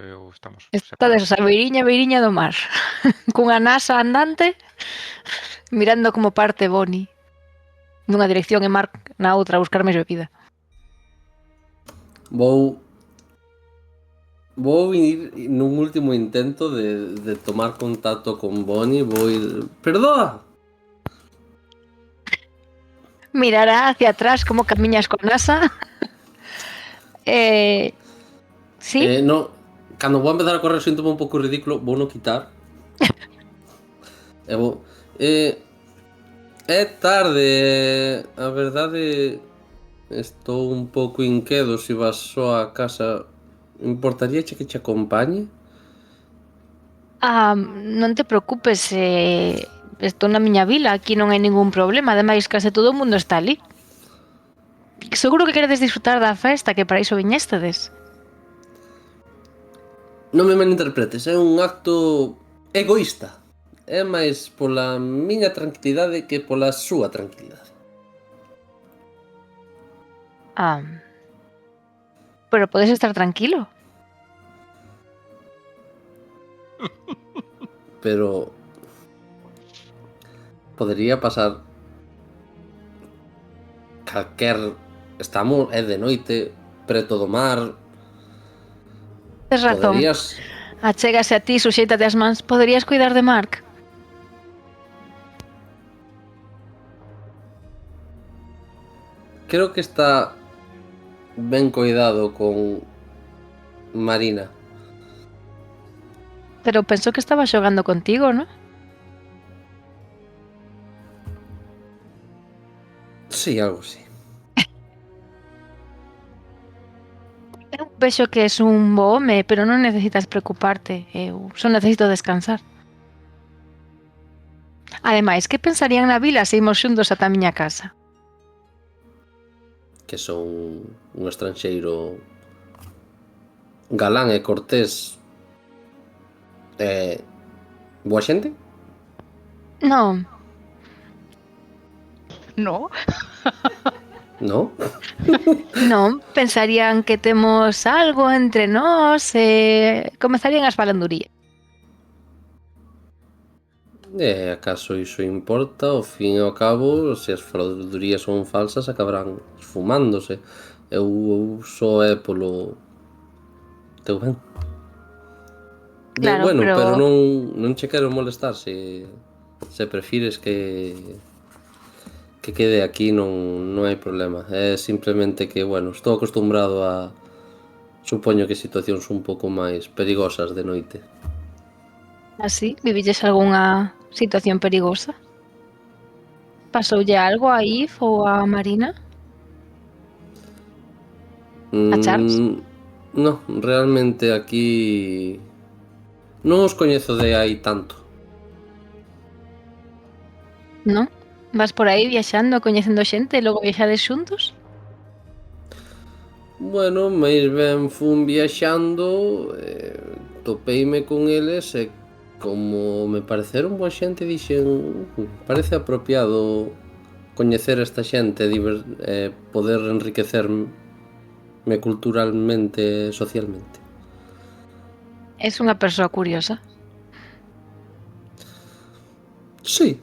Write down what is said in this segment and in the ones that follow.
eu estamos Estades separados. a beiriña do mar. Cunha nasa andante, mirando como parte Bonnie. Nunha dirección e Mark na outra a buscar máis bebida. Vou Vou ir nun último intento de tomar contacto con Bonnie. Vou ir... Perdoa! Mirará hacia atrás como camiñas con nasa. Sí? No, cando vou empezar a correr síntome un pouco ridículo. Vou no quitar. E vou... É tarde. A verdade... Estou un pouco inquedo se vas só a casa. Importaría que te acompañe? Non te preocupes, estou na miña vila, aquí non hai ningún problema, ademais case todo o mundo está ali. Seguro que queredes disfrutar da festa, que para iso viñéstedes. Non me malinterpretes, é un acto egoísta. É máis pola miña tranquilidade que pola súa tranquilidade. Pero podes estar tranquilo. Pero podería pasar calquer... Estamos, é de noite, preto do mar. Tes razón. Poderías... Achégase a ti, suxéitate as mans. Poderías cuidar de Mark? Creo que está ben coidado con Marina. Pero pensou que estaba xogando contigo, non? Sí, algo así. Eu vexo que és un bo home, pero non necesitas preocuparte. Eu só necesito descansar. Ademais, que pensarían na vila se imos xuntos ata a miña casa? Que son un estranxeiro galán e cortés. Boa xente? Non. No? No? Non, pensarían que temos algo entre nós e comezarían as falandurías. Acaso iso importa? Ao fin e ao cabo, se as faladurías son falsas, acabarán esfumándose. Eu só é polo teu ben. Claro, Bueno, pero pero non che quero molestar. Se prefires que quede aquí, non hai problema. É simplemente que, bueno, estou acostumbrado a... Supoño que situacións un pouco máis perigosas de noite. así, vivilles algunha situación perigosa? Pasoulle algo a Yves ou a Marina? A Charles? No, realmente aquí non os coñezo de hai tanto. Non? Vas por aí viaxando, coñecendo xente e logo viaxades xuntos? Bueno, máis ben fun viaxando, topeime con eles e como me pareceron boa xente dixen, parece apropiado coñecer esta xente e poder enriquecerme culturalmente e socialmente. Es unha persoa curiosa. Sí.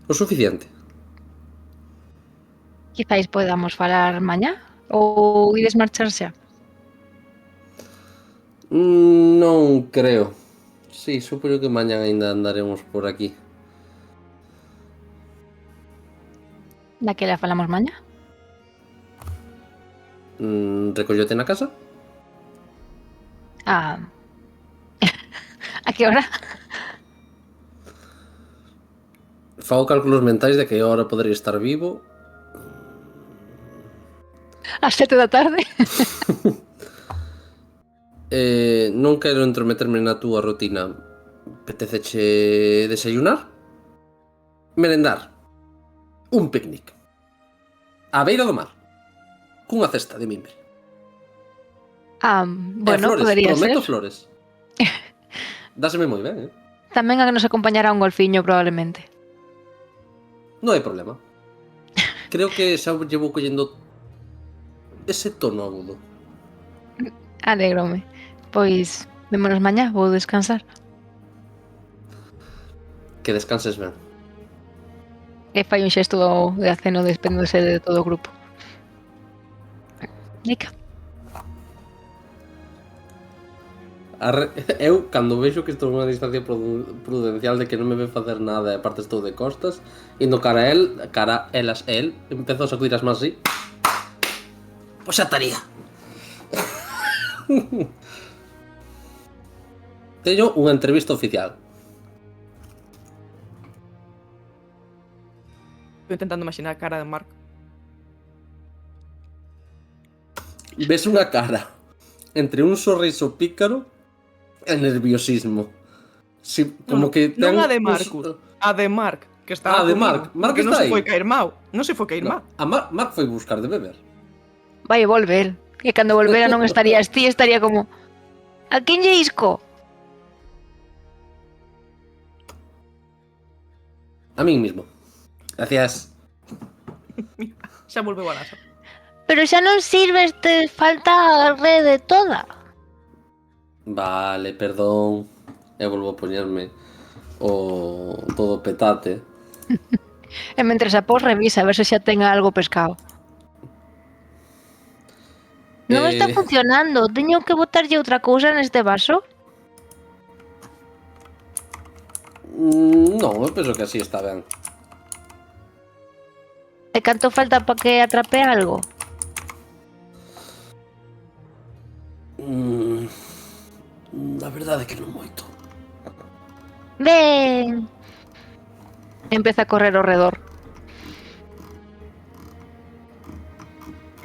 O suficiente. Quizáis podamos falar mañá ou ides marchar xa? Non creo. Sí, supoño que mañán aínda andaremos por aquí. Daquela falamos mañá? Recollote na casa? A que hora? Fago cálculos mentais de que hora podería estar vivo. Ás 7 da tarde? Non quero entrometerme na túa rutina. Apeteceche desayunar? Merendar? Un picnic? A beira do mar? Cunha cesta de mimbre? Bueno, flores, podería prometo ser. flores. Dáseme moi ben, Tamén a que nos acompañará un golfiño, probablemente. Non hai problema. Creo que xa llevo collendo ese tono agudo. Alégrome. Pois, vémonos mañá, vou descansar. Que descanses ben. E fai un xesto de aceno despedíndose de todo o grupo. Nica. Eu, cando vexo que estou nunha distancia prudencial de que non me ve facer nada e aparte estou de costas, indo cara a elas e el, empezo a sacudir as mans así. Pois xa estaría. Teño unha entrevista oficial. Estou intentando imaginar a cara de Mark. Ves unha cara entre un sorriso pícaro e nerviosismo. Si, como que ten non a de Marcus, a de Mark, que estaba de comigo, Mark. Mark porque non está se aí. foi caer mal. Non se foi caer mal. A Mark foi buscar de beber. Vai volver. E cando volvera non estarías ti, estaría como... A quen lle isco? A min mismo. Gracias. Xa volveu a NASA. Pero xa non sirves, te falta a rede toda. Vale, perdón. Eu volvo a poñerme o todo petate. E mentres a pos revisa a ver se xa ten algo pescado. Non está funcionando. Teño que botarlle outra cousa neste vaso? Non, eu penso que así está ben. E canto falta para que atrape algo? A verdade é que non moito. Ben. Empeza a correr ao redor.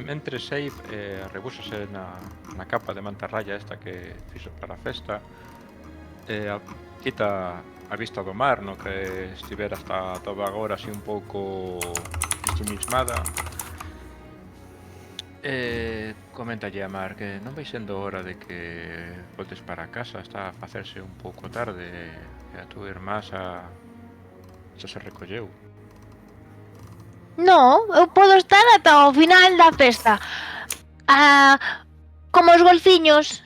Mentres Abe rebúsase na capa de mantarraya esta que fixo para a festa, quita a vista do mar, no que estivera hasta toda agora así un pouco ensimismada. Coméntalle a Mar que non vai sendo hora de que voltes para casa, está a facerse un pouco tarde e a túa irmá xa se recolleu. No, eu podo estar ata o final da festa. Como os golfiños.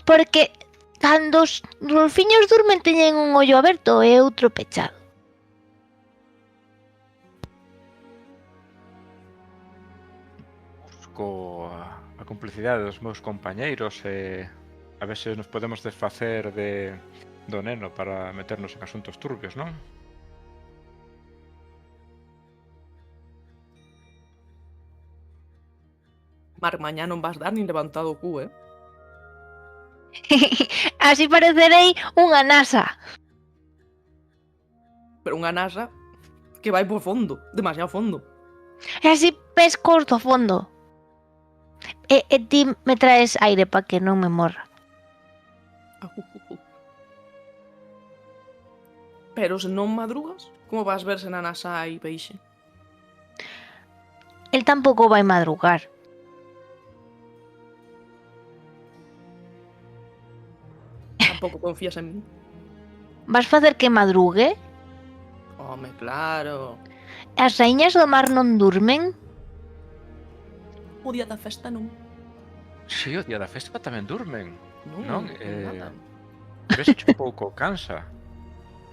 Porque cando os golfiños durmen teñen un ollo aberto e outro pechado. Busco a complicidade dos meus compañeiros e a ver se nos podemos desfacer do neno para meternos en asuntos turbios, non? Mark, mañá non vas dar nin levantado o cu, Así parecerei unha NASA. Pero unha NASA que vai por fondo, demasiado fondo. E así pescos do fondo. E ti me traes aire para que non me morra. Pero se non madrugas, como vas verse na NASA aí peixe? El tampouco vai madrugar. Tampouco confías en min. Vas facer que madrugue? Home, claro. As raíñas do mar non durmen? O día da festa non. Si, o día da festa tamén durmen, Non, non? nada. Ves un pouco cansa.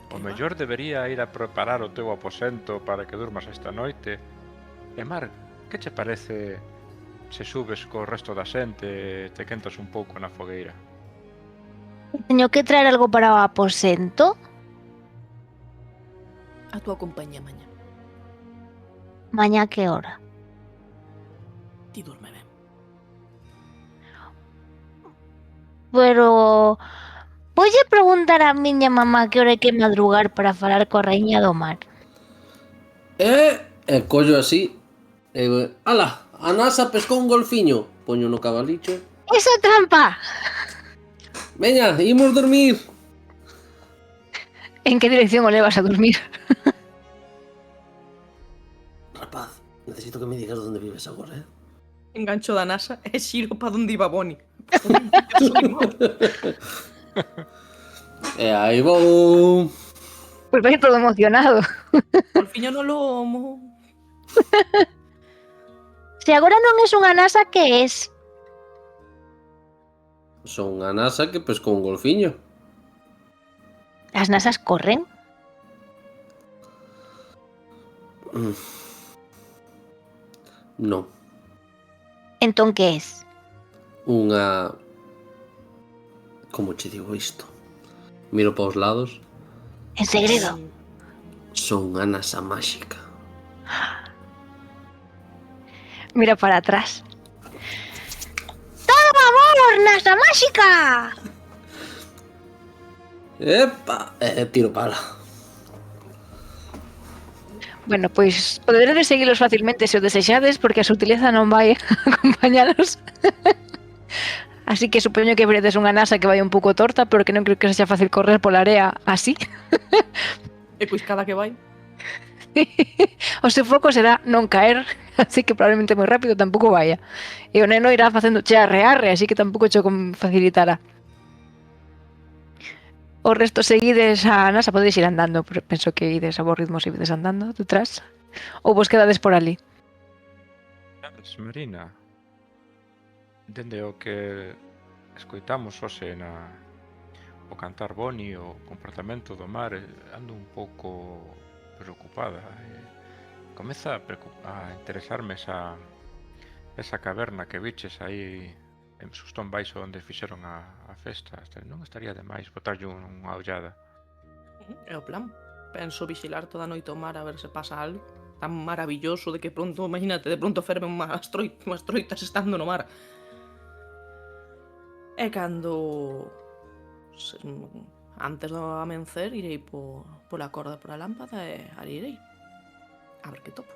O Que mellor debería ir a preparar o teu aposento para que durmas esta noite. E Mar, que che parece se subes co resto da xente e te quentas un pouco na fogueira? Teño que traer algo para o aposento? A túa compañía mañá. Mañá que hora? Ti durme ben. Pero... Voulle preguntar a miña mamá que hora hai que madrugar para falar coa raíña do mar. E collo así. Ala, a NASA pescou un golfiño. Poño no cabalicho. ¡Eso é trampa! Veña, imos dormir. En que dirección o levas a dormir? Rapaz, necesito que me digas onde vives agora, Engancho da NASA e xiro pa onde iba Bonnie. E aí vou. Pois vai todo emocionado. Golfiño no lomo. Se agora non es unha NASA, que es? Son unha nasa que pescou un golfiño. As nasas corren? Non. Entón que es? Unha... Como che digo isto? Miro para os lados. En segredo? Son unha nasa máxica. Mira para atrás. ¡Todo amor, nasa máxica! Epa! Tiro pala. Bueno, pois poderedes seguilos facilmente se o desexades, porque a sutileza non vai acompañalos. Así que supoño que veredes unha nasa que vai un pouco torta, pero que non creo que sexa fácil correr pola area así. E pois cada que vai. O seu foco será non caer, así que probablemente moi rápido tampouco vaya. E o neno irá facendo che arre, así que tampouco cho facilitará. O resto seguides a nasa, podedes ir andando, pero penso que ides a vos ritmos e ides andando detrás. Ou vos quedades por ali. Marina, dende o que escoitamos hoxe o cantar Boni, o comportamento do mar, ando un pouco preocupada. Comeza a interesarme esa caverna que viches aí en Sustón Baixo onde fixeron a festa. Non estaría de máis botarlle unha ollada. É o plan. Penso vixilar toda a noite o mar a ver se pasa algo tan maravilloso de que pronto, imagínate, de pronto ferve unhas troitas estando no mar. E cando... antes do amencer irei pola corda pola lámpada e ali irei. A ver que topo.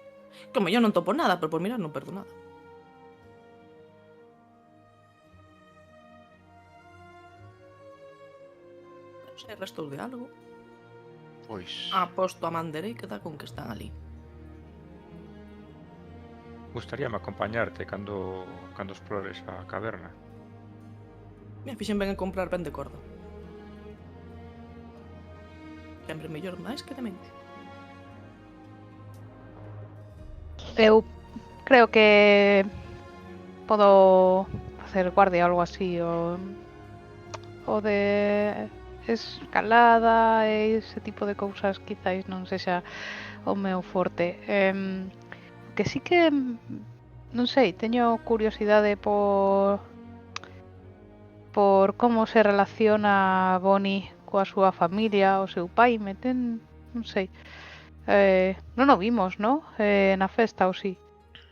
Que o mellor non topo nada, pero por mirar non perdo nada. Non sei, restos de algo. Pois Aposto a manderei que dá con que están ali. gustaríame acompañarte cando explores a caverna. Me fixen ben en comprar ben de corda. Sempre mellor máis que de menos. Eu creo que podo facer guardia ou algo así, o de escalada e ese tipo de cousas quizáis non sexa o meu forte. Que sí que, non sei, teño curiosidade por como se relaciona Bonnie coa súa familia, o seu pai, non sei. Non o vimos, ¿no? Na festa, ou sí?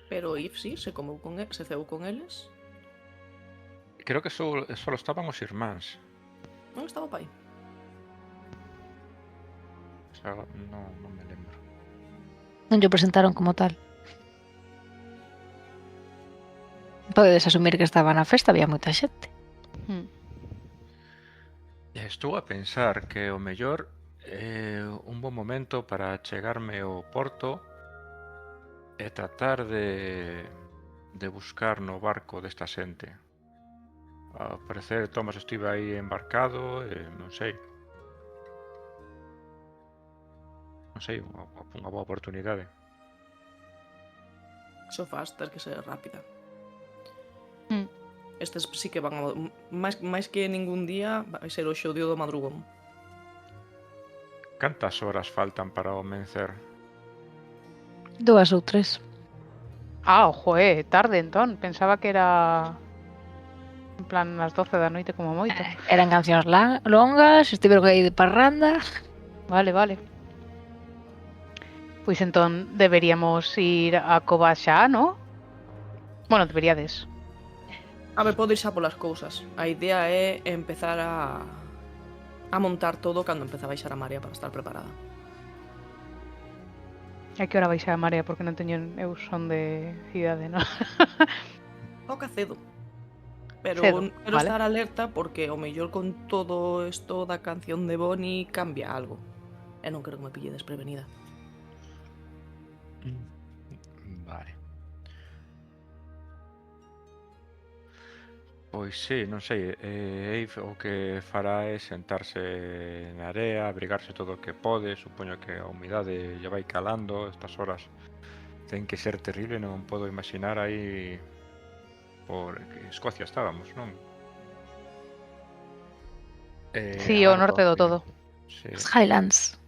Pero Yves sí, se ceu con eles. Creo que só estaban os irmáns. Non estaba o pai. O sea, non me lembro. Non lle presentaron como tal. Podedes asumir que estaba na festa, había moita xente. Estou a pensar que o mellor é un bon momento para chegarme ao porto e tratar de buscar no barco desta xente. Ao parecer Thomas estive aí embarcado e non sei, unha boa oportunidade. Xo faz, ter que ser rápida. Estes sí que van a... máis que ningún día vai ser o xodío do madrugón. Cantas horas faltan para o amencer? 2 ou 3. Ojo, tarde entón. Pensaba que era en plan as 12 da noite como moito. Eran cancións longas, estiveron aí de parranda. Vale. Pois entón deberíamos ir a Cova xa, ¿no? Bueno, deberíades. A ver, podo ir xa polas cousas. A idea é empezar a montar todo cando empeza a baixar a marea para estar preparada. A que hora vais a marea? Porque non teño eu son de cidade, non? Toca cedo. Pero Cedo, quero vale. estar alerta porque o mellor con todo isto da canción de Bonnie cambia algo. E non quero que me pille desprevenida. Vale. Pois sí, non sei, Eve o que fará é sentarse na area, abrigarse todo o que pode, supoño que a humidade lle vai calando, estas horas ten que ser terrible, non podo imaginar aí por Escocia estábamos, non? Sí, o norte do todo. Sí, Os Highlands.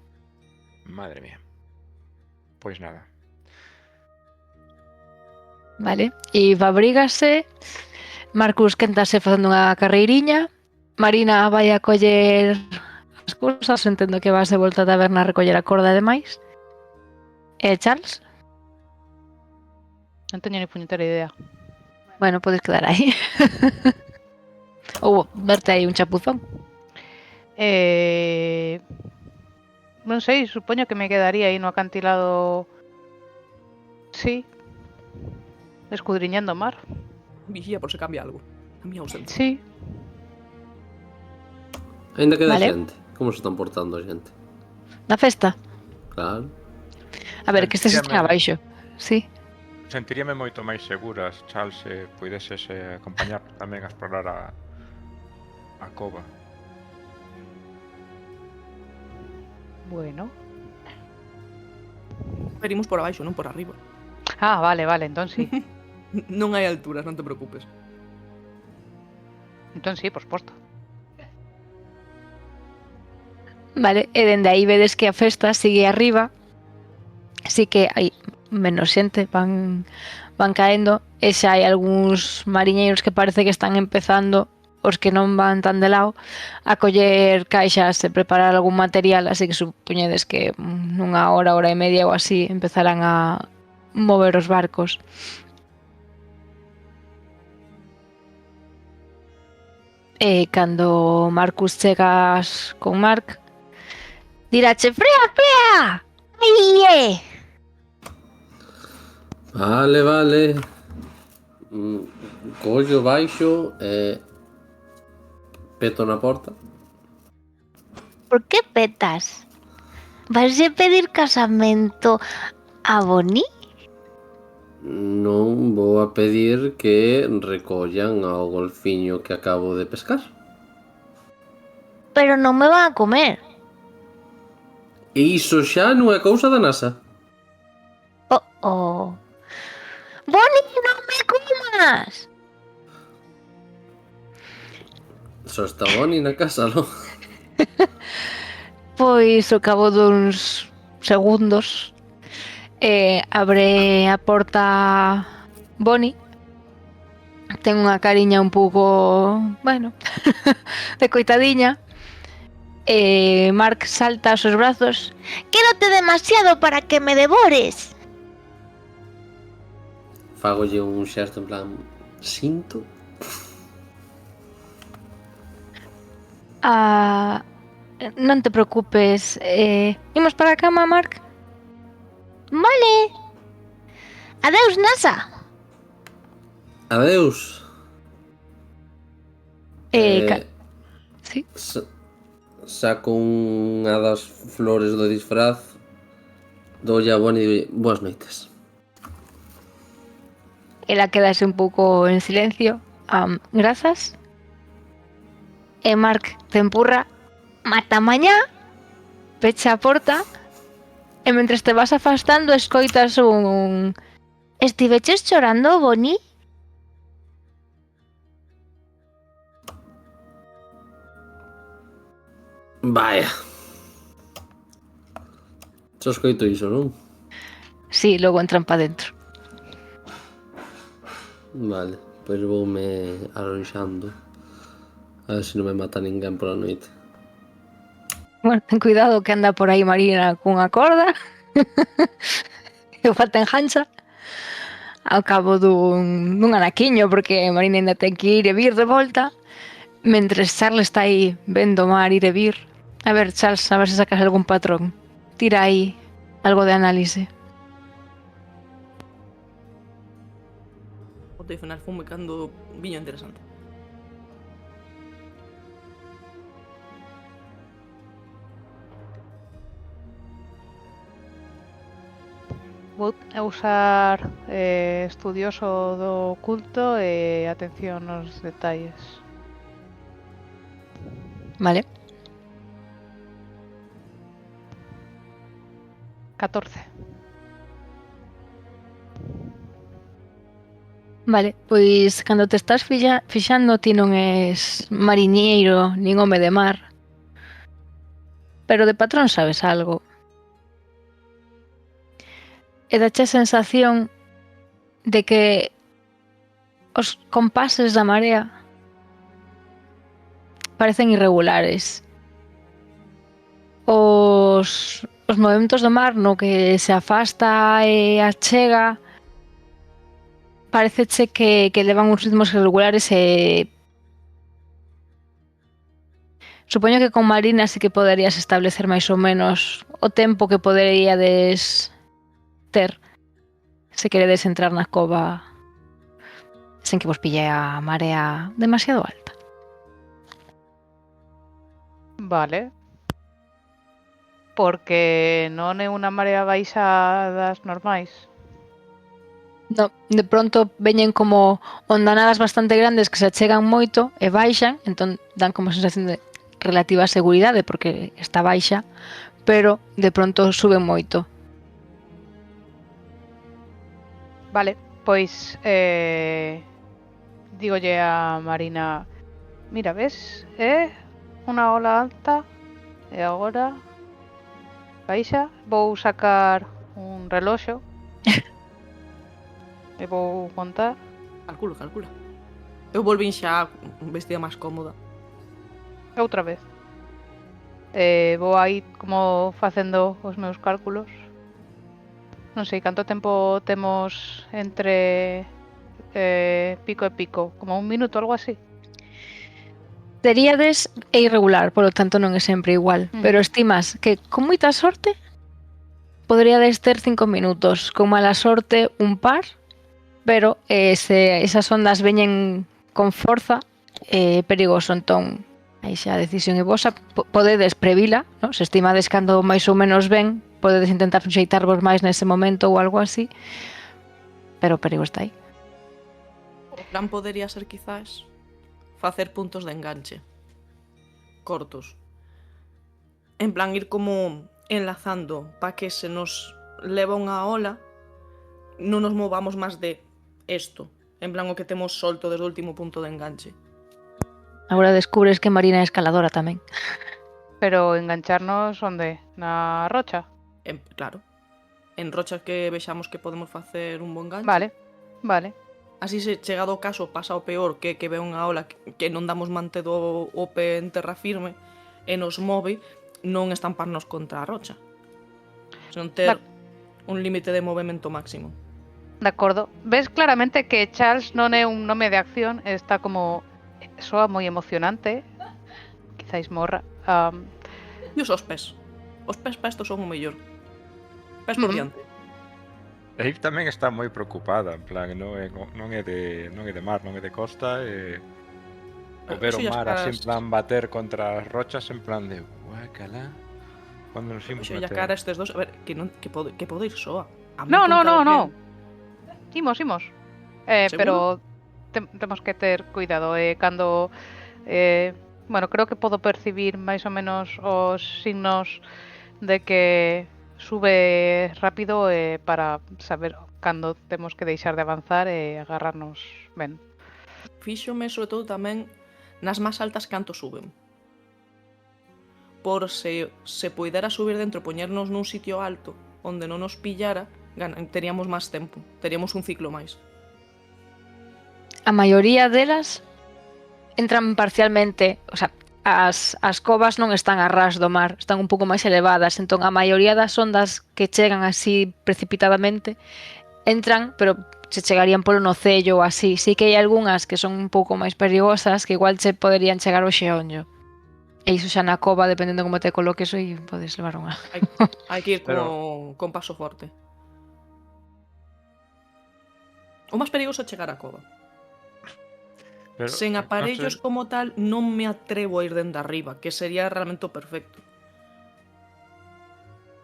madre mía. Pois nada. Vale. E fabrígase. Marcus quéntase facendo unha carreiriña. Marina vai a coller as cousas. Entendo que vas de volta a taberna a recoller a corda e demais. E Charles? Non teño ni puñetera idea. Bueno, podes quedar aí. Ou verte aí un chapuzón. Non sei, supoño que me quedaría aí no acantilado. Sí. Escudriñando o mar. Vigía por se cambia algo. A mi ausencia. Sí. Ainda queda Vale. xente. Como se están portando a xente? Na festa. Claro. A ver, que estes estén Sentíame- abaixo. Sí. Sentiríame moito máis seguras, Charles, se puideses acompañar tamén a explorar a cova. Bueno. Verimos por abaixo, non por arriba. Ah, vale, entón sí. Non hai alturas, non te preocupes. Entón sí, por suposto. Vale, e dende aí vedes que a festa sigue arriba. Así que hai menos xente, van caendo. E xa hai algúns mariñeiros que parece que están empezando, os que non van tan de lado, a coller caixas e preparar algún material. Así que supoñedes que nunha hora e media ou así empezarán a mover os barcos. E cando Marcus chegas con Mark, dirache, frea, frea! Aí é! Vale. Collo baixo e peto na porta. Por que petas? Vas a pedir casamento a Bonnie? Non vou a pedir que recollan ao golfiño que acabo de pescar. Pero non me van a comer. E iso xa non é cousa da NASA. Oh. Bonnie, non me comas! Só está Bonnie na casa, non? Pois ao cabo duns segundos abre a porta Bonnie. Ten unha cariña un pouco, bueno, de coitadiña. Mark salta aos seus brazos. Quérote demasiado para que me devores. Fagolle un xesto en plan... Sinto? Non te preocupes. Imos para a cama, Mark? Vale. Adeus, NASA. Adeus. Sí. Saco unha das flores do disfraz. Doulle a Bonnie e digo, boas noites. Ela quedase un pouco en silencio. Grazas. E Mark te empurra. Mata mañá. Pecha a porta. E mentres te vas afastando escoitas un... Estiveches chorando, Bonnie? Vaya. Só escoito iso, non? Sí, logo entran pa dentro. Vale, pois voume arronxando. A ver se non me mata ninguén pola noite. Bueno, ten cuidado que anda por aí Marina cunha corda. E o falta engancha. Ao cabo dun anaquiño, porque Marina ainda ten que ir e vir de volta. Mentres Charles está aí vendo o mar ir e vir. A ver, Charles, a ver se sacas algún patrón. Tira aí algo de análise. O te final fume cando viño interesante. Vou usar estudioso do oculto e atención aos detalles. Vale. 14. Vale, pois cando te estás fixando ti non és mariñeiro nin home de mar, pero de patrón sabes algo. E dache a sensación de que os compases da marea parecen irregulares. Os movementos do mar no que se afasta e achega pareceche que levan uns ritmos irregulares e supoño que con Marina sí que poderías establecer máis ou menos o tempo que poderíades ter se queredes entrar na cova sen que vos pille a marea demasiado alta. Vale. Porque non é unha marea baixa das normais. No, de pronto veñen como ondanadas bastante grandes que se achegan moito e baixan, entón dan como sensación de relativa seguridade porque está baixa, pero de pronto suben moito. Vale, pois dígolle a Marina, mira, ves, unha ola alta e agora baixa, vou sacar un reloxo e vou contar. Calcula. Eu volvín xa vestida máis cómoda. Outra vez. Vou aí como facendo os meus cálculos. Non sei canto tempo temos entre pico e pico, como un minuto, algo así. Teríades é irregular, polo tanto non é sempre igual, pero estimas que con moita sorte poderíades ter 5 minutos, con mala sorte un par, pero se esas ondas veñen con forza é perigoso, entón aí xa a decisión é vosa, podedes previla, no? Se estimades cando máis ou menos ben, podedes intentar suxeitarvos máis nese momento ou algo así, pero o perigo está aí. O plan podería ser quizás facer puntos de enganche cortos. En plan ir como enlazando para que se nos leva unha ola non nos movamos máis de esto. En plan o que temos solto desde o último punto de enganche. Agora descubres que Marina é escaladora tamén. Pero engancharnos onde? Na rocha? Claro. En rochas que vexamos que podemos facer un bon ganche. Vale. Así se chegado o caso pasa o peor que ve unha ola que non damos mante do o pé en terra firme e nos move, non estamparnos contra a rocha. Senón ter un límite de movemento máximo. De acordo. Ves claramente que Charles non é un nome de acción, está como soa moi emocionante. Quizáis morra. E os pés. Os pés para isto son o mellor. Pés por diante. Eve tamén está moi preocupada, en plan, non é de mar, non é de costa, e o ver o mar así en plan bater contra as rochas en plan de guácala, cando nos imos meter. meter. Xa cara estes dos, a ver, que pode ir soa. No. Imos. Pero temos que ter cuidado, cando bueno, creo que podo percibir máis ou menos os signos de que sube rápido para saber cando temos que deixar de avanzar e agarrarnos ben. Fíxome sobre todo tamén nas máis altas canto suben. Por se poidera subir dentro e poñernos nun sitio alto onde non nos pillara, teríamos máis tempo, teríamos un ciclo máis. A maioría delas entran parcialmente, o sea, as covas non están a ras do mar, están un pouco máis elevadas, entón a maioría das ondas que chegan así precipitadamente entran, pero se chegarían polo nocello ou así. Sí que hai algunhas que son un pouco máis perigosas que igual che poderían chegar ao xeonllo. E iso xa na cova, dependendo como te coloques, aí podes levar unha. Hai que ir con paso forte. O máis perigoso é chegar á cova. Pero, sen aparellos como tal, non me atrevo a ir dende arriba, que sería realmente o perfecto.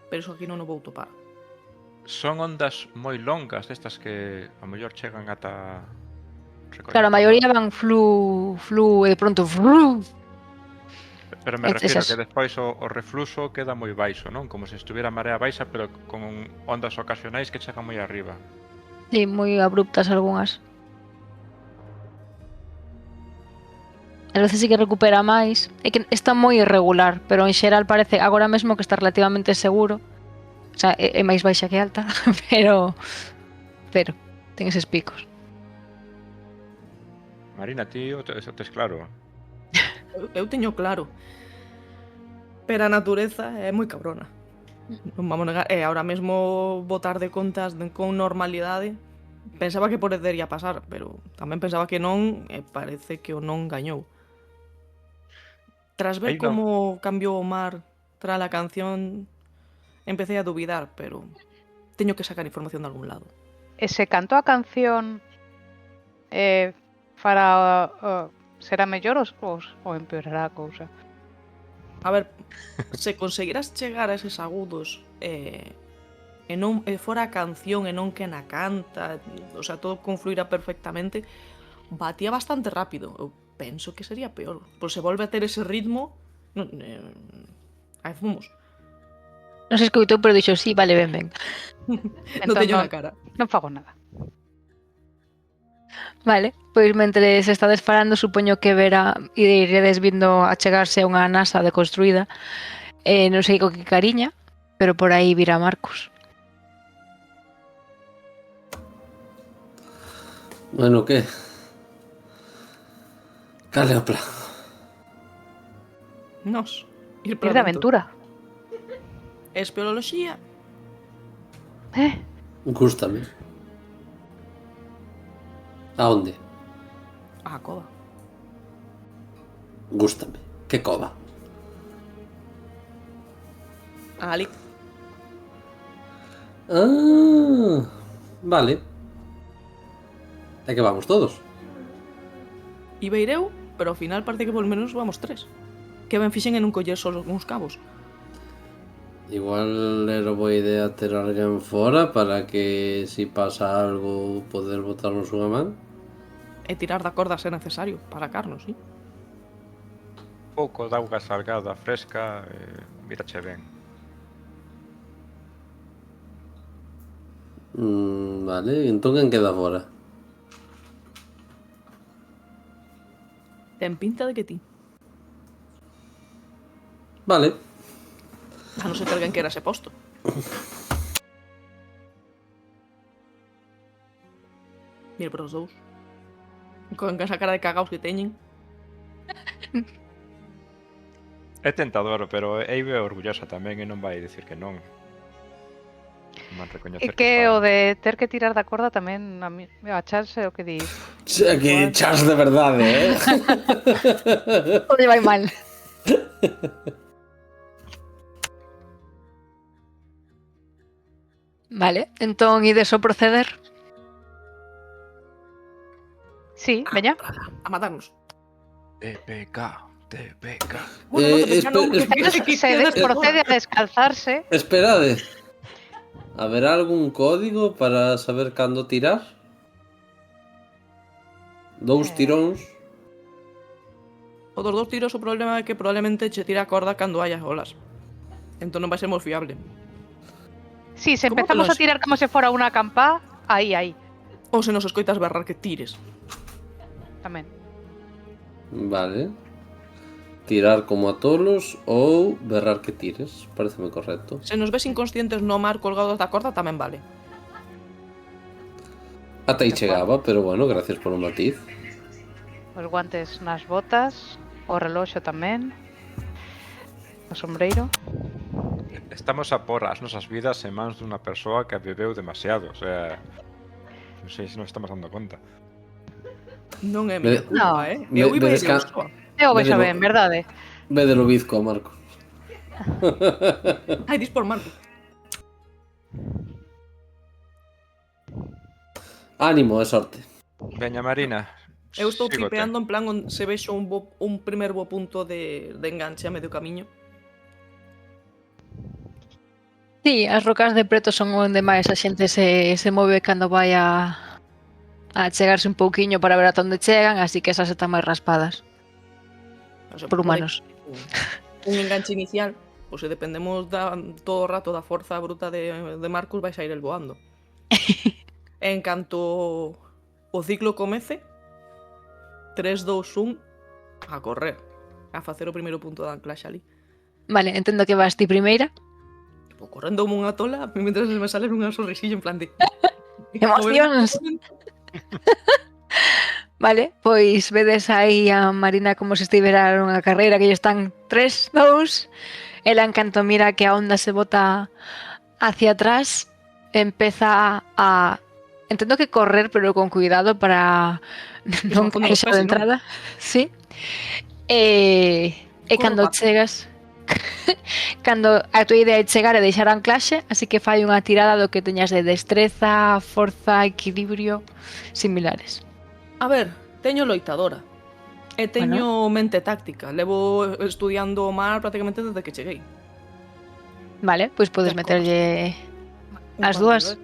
Pero iso aquí non o vou topar. Son ondas moi longas, destas que a mellor chegan ata... Claro, a maioría van flu e de pronto flu. Pero me refiro que despois o refluxo queda moi baixo, non? Como se estuviera marea baixa, pero con ondas ocasionais que chegan moi arriba. Sí, moi abruptas algunhas. Ás veces sí que recupera máis. É que está moi irregular, pero en xeral parece agora mesmo que está relativamente seguro. O sea, é máis baixa que alta, pero ten eses picos. Marina, ti eso tes claro. Eu teño claro. Pero a natureza é moi cabrona. Non vamos negar. E ahora mesmo botar de contas con normalidade. Pensaba que podería pasar, pero tamén pensaba que non, e parece que o non gañou. Tras ver Aí non. como cambiou o mar tras a canción, empecé a dubidar, pero teño que sacar información de algún lado. E se cantou a canción será mellor ou empeorará a cousa? A ver, se conseguiras chegar a eses agudos e non fora a canción e non que na canta, o sea, todo confluirá perfectamente, batía bastante rápido. Eu penso que sería peor. Pois se volve a ter ese ritmo, aí fomos. Non se escoitou, pero dixo, sí, vale, ben. Non Entón teño na cara. Non fago nada. Vale, pois mentres estades falando, supoño que iredes vindo a chegarse a unha NASA deconstruída. Non sei co que cariña, pero por aí vira Marcus. Bueno, que? Cale o plan. Nos, ir Ir de aventura. Espeleoloxía. Gústame. A onde? A cova. Gústame. Que cova? Ali. Vale. É que vamos todos. Iba ir eu, pero ao final parece que polo menos vamos 3. Que ben fixen en non coller só uns cabos. Igual era boa idea ter alguén fora para que si pasa algo poder botarnos unha man. E tirar da corda se necesario, para carnos, sí? Pouco de auga salgada fresca, mirache ben. Vale, entón quen queda fora? Ten pinta de que ti. Vale. A non ser que alguén quera ese posto. Mira por os dous. Con esa cara de cagaos que teñen. É tentador, pero Eibe é orgullosa tamén e non vai dicir que non. Man recoñecer E que está- o de ter que tirar da corda tamén a mí agacharse o que di. Que chas de verdade, Onde vai mal. Vale, entón ides ao proceder. Sí, veña. A matarnos. TPK. Bueno, no, ya no, Se procede a descalzarse. Esperade. Haberá algún código para saber cando tirar? 2 tiróns. O dos 2 tiros o problema é que probablemente che tira a corda cando haya olas. Entón non vai ser moi fiable. Sí, se ¿Cómo empezamos que a no es? tirar como se fora unha campá, aí. Ou se nos escoitas berrar que tires. Tamén. Vale. Tirar como a tolos ou berrar que tires. Pareceme correcto. Se nos ves inconscientes no mar colgados da corda tamén vale. Ata aí chegaba, pero bueno, gracias por un matiz. Os guantes nas botas, o reloxo tamén. O sombreiro. Estamos a por as nosas vidas en mans dunha persoa que bebeu demasiado, o sea... Non sei se nos estamos dando conta. Non é miña culpa, No. Eu iba a ir Desca- soa. Eu vexo Vedelo. ben, verdade? Ve de lo bizco, Marco. Ai, dis por Marco. Ánimo e sorte. Veña, Marina. Eu estou sígote. tripeando en plan se vexo un primer bo punto de enganche a medio camiño. Sí, as rocas de preto son onde máis a xente se move cando vai a chegarse un pouquiño para ver ata onde chegan, así que esas están máis raspadas O sea, por humanos. Un enganche inicial, pois se dependemos todo o rato da forza bruta de Marcus, vai sair el voando. En canto o ciclo comece, 3, 2, 1, A correr. A facer o primeiro punto de anclaxe ali. Vale, entendo que vas ti primeira. Vou correndo como unha tola, mentre me sale unha sonrisilla en plan de... Emocións. Vale, pois vedes aí a Marina como se estivera nunha carreira que lle están 3, 2. Ela en canto mira que a onda se bota hacia atrás, empeza a... Entendo que correr, pero con cuidado para non ao fondo dos caer xa pés, de non? entrada. Sí. E Corro cando pato. chegas... Cando a tua idea é chegar e deixar a anclaxe, así que fai unha tirada do que teñas de destreza, forza, equilibrio, similares. A ver, teño loitadora. E teño mente táctica. Levo estudiando o mar prácticamente desde que cheguei. Vale, pois podes Ya, como meterlle Un as par de dúas. veces.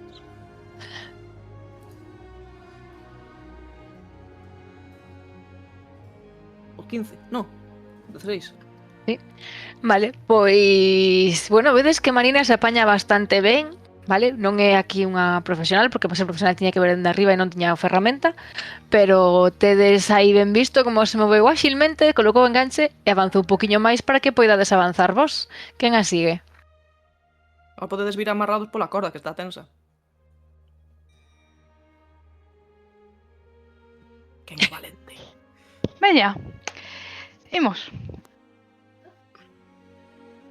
O 15, no, 16. Vale, pois... Bueno, vedes que Marina se apaña bastante ben, vale? Non é aquí unha profesional, porque para ser profesional tiña que ver dende arriba e non tiña ferramenta, pero tedes aí ben visto como se moveu áxilmente, colocou o enganche e avanzou un poquinho máis para que poidades avanzar vos. Quen a sigue? Ahora podedes vir amarrados pola corda, que está tensa. Quen é valente. Veña, imos.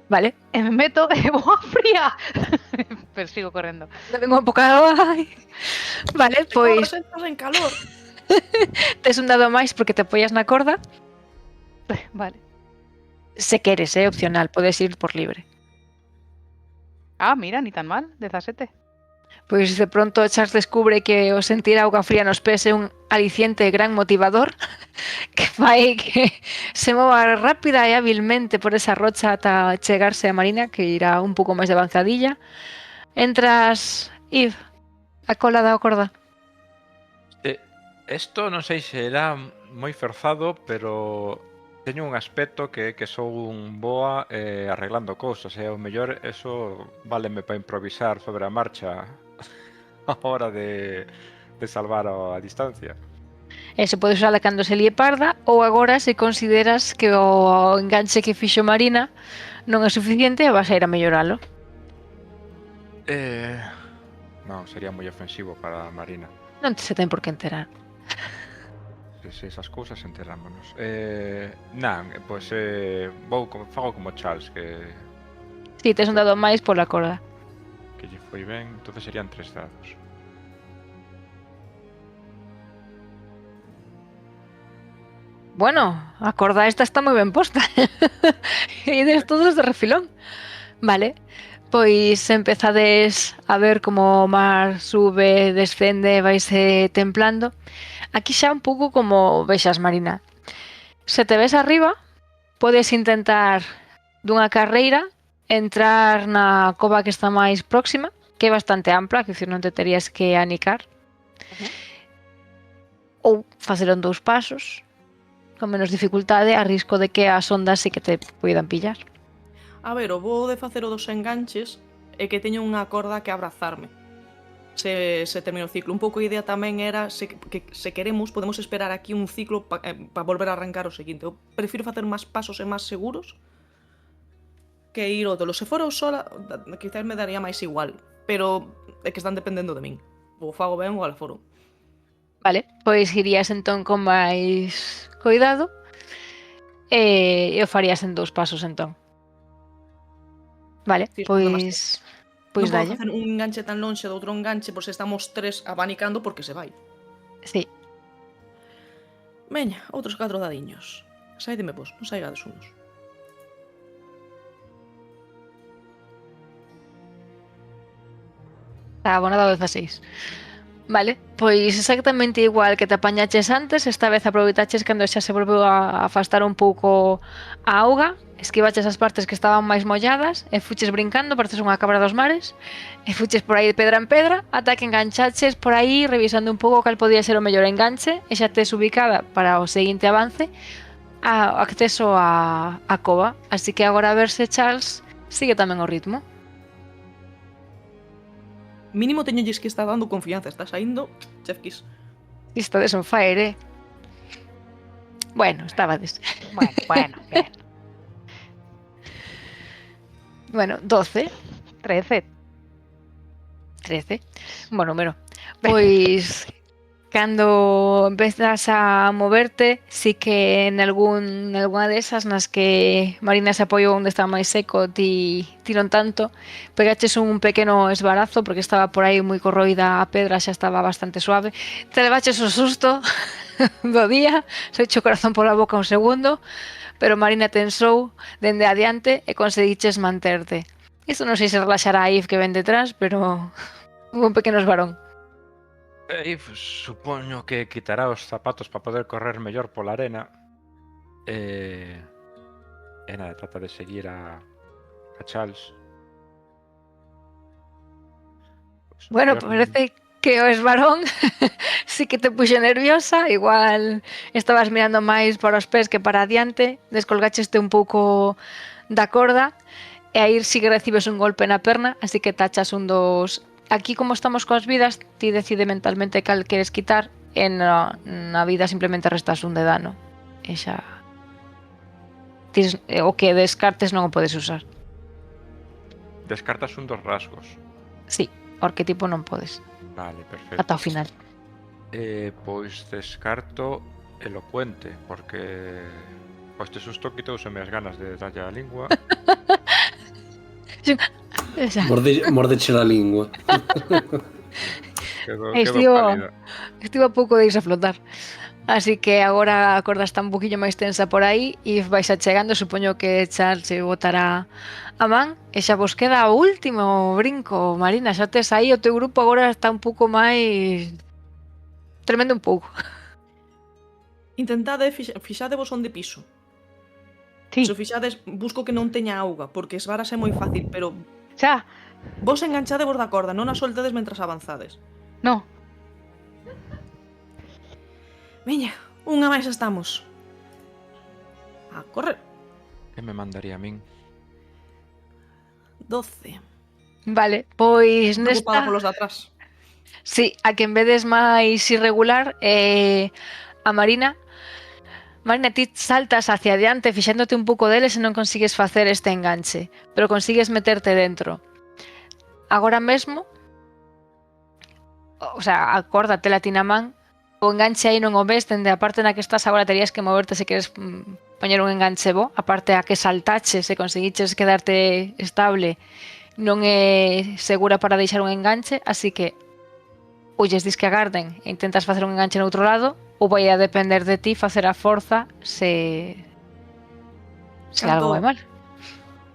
Vale, E me meto e boa fría. Pero sigo correndo. me vengo un pouco... Ai. Vale, Pois... pois Entras en calor. tes un dado máis porque te apoias na corda. Vale. Se queres, é opcional, podes ir por libre. Ah, mira, ni tan mal. 17. Pois de pronto Charles descubre que o sentir auga fría nos pés é un aliciente gran motivador que fai que se mova rápida e hábilmente por esa rocha ata chegarse a Marina, que irá un pouco máis de avanzadilla. Entras, Yves, a cola da corda. Esto non sei se era moi forzado, pero teño un aspecto que sou un boa arreglando cousas, e ao mellor eso váleme para improvisar sobre a marcha a hora de salvar a distancia. E se podes usala cando se lie parda ou agora se consideras que o enganche que fixo Marina non é suficiente e vas a ir a melloralo. Non, sería moi ofensivo para a Marina. Non se ten por que enterar. Se esas cousas enterámonos. Non, pois fago como Charles, que Si, tes un dado máis pola corda. lle foi ben, entonces serían 3 dados. Bueno, a corda esta está moi ben posta. E des todos de refilón. Vale, pois empezades a ver como o mar sube, descende, vaise templando. Aquí xa un pouco como vexas, Marina. Se te ves arriba, podes intentar dunha carreira entrar na cova que está máis próxima, que é bastante ampla, que non te terías que anicar. Ou facer en 2 pasos, con menos dificultade, a risco de que as ondas sí que te poidan pillar. A ver, o bo de facer o dos enganches é que teño unha corda que abrazarme. Se termina o ciclo. Un pouco a idea tamén era que se queremos podemos esperar aquí un ciclo para volver a arrancar o seguinte. Eu prefiro facer máis pasos e máis seguros que ir o tolo. Se fora o sola, quizás me daría máis igual, pero é que están dependendo de min. O fago ben ou ala foro. Vale, pois irías entón con máis cuidado e o farías en 2 pasos entón. Vale, Sí, pois non podo dalle. facer un enganche tan lonxe do outro enganche, pois estamos 3 abanicando porque se vai. Sí. Veña, outros 4 dadiños. Saídeme vos, non saigades unos. Está abonado 16. Vale, pois exactamente igual que te apañaches antes, esta vez aproveitaches cando xa se volveu a afastar un pouco a auga, esquivaches as partes que estaban máis molladas e fuches brincando, pareces unha cabra dos mares, e fuches por aí de pedra en pedra, ata que enganchaches por aí revisando un pouco cal podía ser o mellor enganche, e xa tes ubicada para o seguinte avance a acceso a cova. Así que agora a ver se Charles sigue tamén o ritmo. Mínimo teñolles que estar dando confianza. Está saindo, chef kiss. Isto de on fire, Bueno, estabades. Bueno, bien. Bueno, 12, 13. 13. Un bon número. Pois cando empezas a moverte, sí que en algunha desas nas que Marina se apoiou onde estaba máis seco, ti non tanto, pegaches un pequeno esbarazo porque estaba por aí moi corroída a pedra, xa estaba bastante suave, te levaches o susto do día, se eche o corazón pola boca un segundo, pero Marina tensou dende adiante e conseguiches manterte. Isto non sei se relaxará a Eve que ven detrás, pero hubo un pequeno esbarón. E supoño que quitará os zapatos para poder correr mellor pola arena. E nada, trata de seguir a Charles. Pois, Bueno, mellor parece que o esbarón sí que te puxe nerviosa, igual estabas mirando máis para os pés que para adiante, descolgácheste un pouco da corda e aí sí que recibes un golpe na perna, así que tachas un dos... Aquí como estamos coas vidas, ti decide mentalmente cal queres quitar e na vida simplemente restas un de dano. E xa... o que descartes non o podes usar. descartas un dos rasgos. Sí, o arquetipo non podes, Vale, perfecto. ata o final. Pois descarto elocuente, porque este susto quitouseme as ganas de darlle a lingua. Xa. Mordeche la lingua. Quedo Estivo pálida. a pouco de irse a flotar. Así que agora a corda está un poquillo máis tensa por aí e vais achegando, supoño que Charles se botará a man e xa vos queda o último brinco, Marina, xa tes aí, o teu grupo agora está un pouco máis... tremendo un pouco. Intentade fixadevos onde piso. Sí, Se o fixades, busco que non teña auga, porque esvaras é moi fácil, pero xa. vos enganchadevos da corda, non a soltedes mentras avanzades. No. Veña, unha máis estamos. A correr. Que me mandaría a min? 12. Vale, pois Preocupada nesta... polos de atrás. Sí, a quen vedes máis irregular a Marina. Marina, ti saltas hacia adiante fixándote un pouco deles e non consigues facer este enganche, pero consigues meterte dentro. Agora mesmo, o sea, a corda tela ti na man, o enganche aí non o ves, dende a parte na que estás agora terías que moverte se queres poñer un enganche bo, a parte a que saltaches e conseguiches quedarte estable non é segura para deixar un enganche, así que ou lles dis que agarden e intentas facer un enganche no outro lado, ou vai a depender de ti facer a forza se algo vai mal.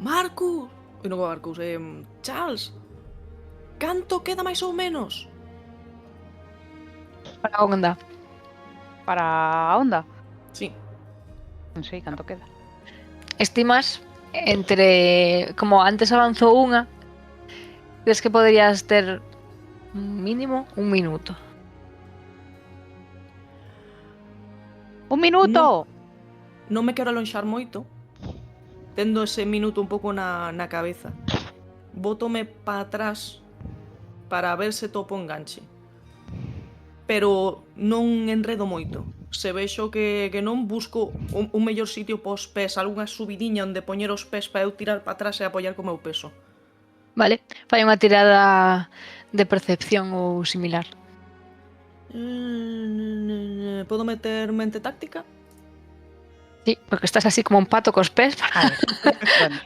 Marcus! E non Marcus, Charles! Canto queda máis ou menos? Para a onda. Para a onda. Sí. Non sei canto queda. Estimas entre... Como antes avanzou unha, crees que poderías ter mínimo un minuto. ¡Un minuto! Non me quero alonxar moito, tendo ese minuto un pouco na cabeza. Bótome para atrás para ver se topo enganche. Pero non enredo moito. Se vexo que non, busco un mellor sitio pos pés, algunha subidiña onde poñer os pés para eu tirar para atrás e apoiar co meu peso. Vale, fai unha tirada de percepción ou similar. Podo meter mente táctica? Sí, porque estás así como un pato cos pés. A ver, bueno.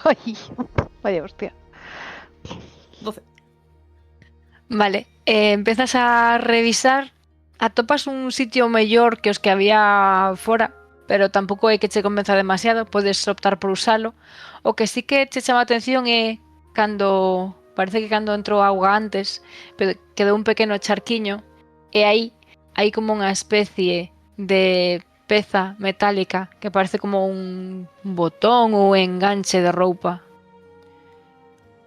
Ay, vaya hostia. 12. Vale, empezas a revisar, atopas un sitio mellor que os que había fora, pero tampouco é que che convenza demasiado, podes optar por usalo. O que sí que che chama a atención é cando, parece que cando entrou auga antes, pero quedou un pequeno charquiño, e aí hai como unha especie de peza metálica que parece como un botón ou enganche de roupa.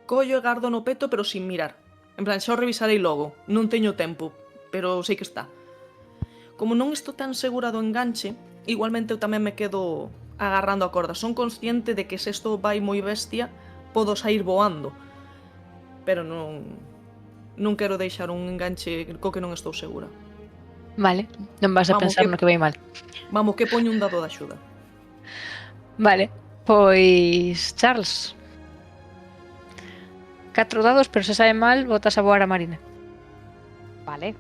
Collo e gardo no peto, pero sin mirar. En plan, xa o revisarei logo. Non teño tempo, pero sei que está. Como non estou tan segura do enganche, igualmente eu tamén me quedo agarrando a corda. Son consciente de que se isto vai moi bestia, podo sair voando. Pero non quero deixar un enganche co que non estou segura. Vale, non vas a Vamos, pensar que- no que vai mal. Vamos, que poño un dado de axuda. Vale, pois Charles. 4 dados, pero se sabe mal, botas a voar a Marina. Vale.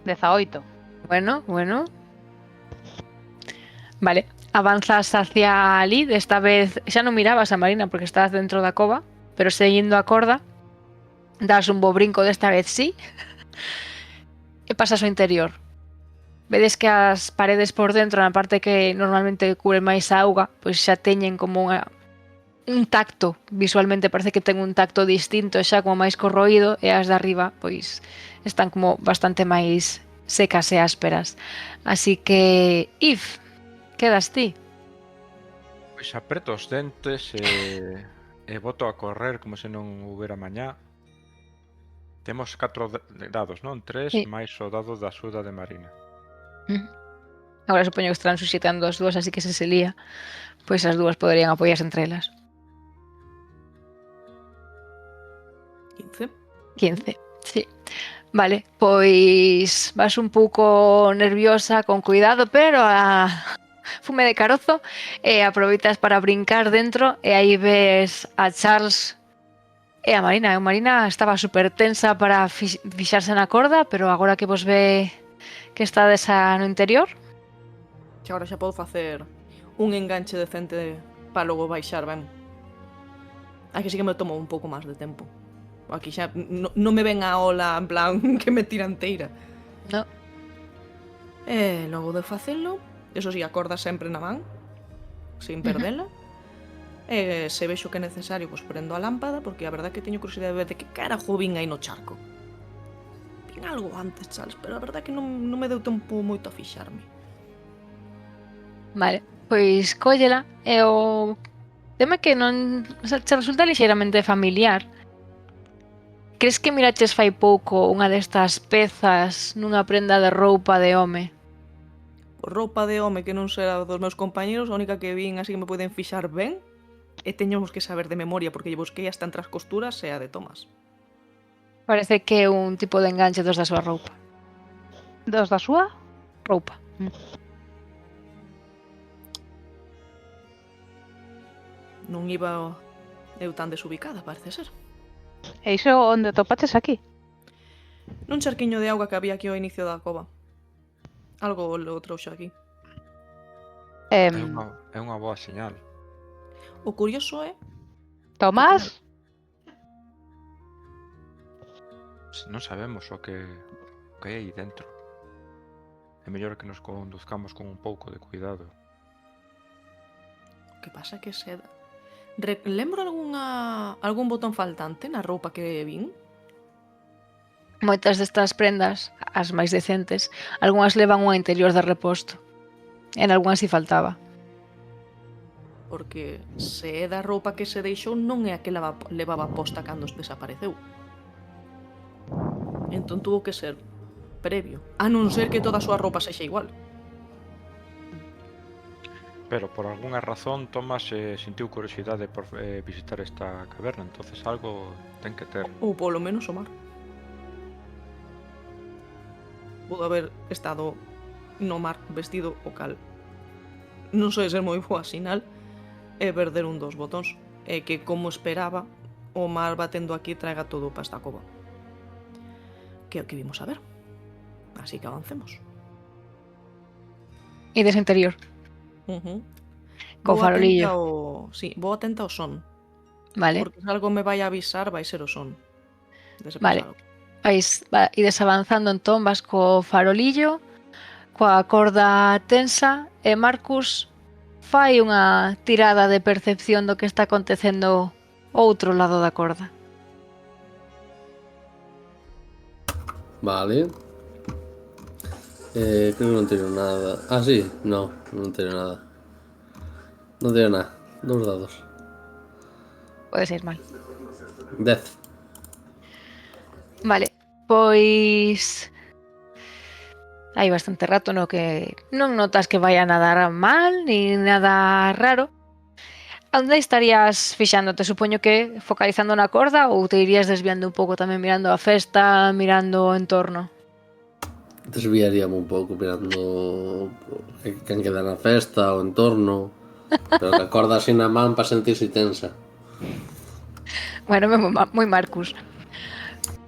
18. Bueno. Vale, avanzas hacia ali, desta vez xa non mirabas a Marina porque estás dentro da cova, pero seguindo a corda, das un bo brinco desta vez sí, e pasas ao interior. Vedes que as paredes por dentro, na parte que normalmente cubre máis a auga, pois xa teñen como un tacto, visualmente parece que ten un tacto distinto, xa como máis corroído, e as de arriba, pois están como bastante máis secas e ásperas. Así que, If, quedas ti. Pois apreto os dentes e boto a correr como se non houbera mañá. Temos 4 dados, non? 3 Sí. máis o dado da axuda de Marina. Agora supoño que estarán suxitando as dúas, así que se lía, pois as dúas poderían apoiarse entre elas. 15. 15, sí. Vale, pois vas un pouco nerviosa, con cuidado, pero a fume de carozo, e aproveitas para brincar dentro, e aí ves a Charles e a Marina. A Marina estaba super tensa para fixarse na corda, pero agora que vos ve que está no interior, Que agora xa podo facer un enganche decente para logo baixar, ben. Aquí sí que me tomo un pouco máis de tempo. Aquí xa non me ven a ola en plan que me tira inteira. no, E logo de facelo, eso sí, a corda sempre na man, sin perdela. E se vexo que é necesario, pois prendo a lámpada, porque a verdad que teño curiosidade de ver de que carajo vin aí no charco. Vin algo antes, Charles, pero a verdad que non me deu tempo moito a fixarme. vale, pois cóllela, e o tema que non, o sea, che resulta lixeiramente familiar. Crees que miraches fai pouco unha destas pezas nunha prenda de roupa de home? Por roupa de home que non será dos meus compañeros, a única que vin así que me poden fixar ben, e teñemos que saber de memoria, porque lle busquei hasta entre as costuras e a de Tomás. Parece que é un tipo de enganche dos da súa roupa. Dos da súa? Roupa. Non iba eu tan desubicada, parece ser. E iso onde topaches aquí? Nun charquiño de auga que había aquí ao inicio da cova. Algo lo trouxo aquí. É unha boa señal. O curioso é... Tomás? Non sabemos o que hai aí dentro. É mellor que nos conduzcamos con un pouco de cuidado. O que pasa que seda... Lembro algún botón faltante na roupa que vin? Moitas destas prendas, as máis decentes, algunhas levan unha interior de reposto. En algunhas si faltaba. Porque se é da roupa que se deixou non é a que levaba posta cando desapareceu. Entón tuvo que ser previo. A non ser que toda a súa roupa sexa igual. Pero por algunha razón Tomás sentiu curiosidade por visitar esta caverna, entonces algo ten que ter. Ou polo menos o mar. Pudo haber estado no mar vestido o cal. Non sei ser moi boa sinal e perder un dos botóns. E que, como esperaba, o mar batendo aquí traiga todo para esta cova. Que é o que vimos a ver. Así que avancemos. E dese interior. Vou Con farolillo. atenta sí, vou atenta ao son. Vale. Porque se algo me vai a avisar, vai ser o son. Dese Vale. pasado. Ides avanzando entón, vas co farolillo, coa corda tensa, e Marcus fai unha tirada de percepción do que está acontecendo ao outro lado da corda. Vale. Creo que non teño nada. Ah, sí, no, non teño nada. Non teño nada. 2 dados. Pode ser mal. 10. Vale, pois hai bastante rato no que non notas que vai a nadar mal ni nada raro. Onde estarías fixándote? Supoño que focalizando na corda ou te irías desviando un pouco tamén mirando a festa, mirando o entorno? Desviaríame un pouco mirando quen queda na festa, o entorno. Pero que acorda así na man para sentirse tensa. Bueno, moi Marcus.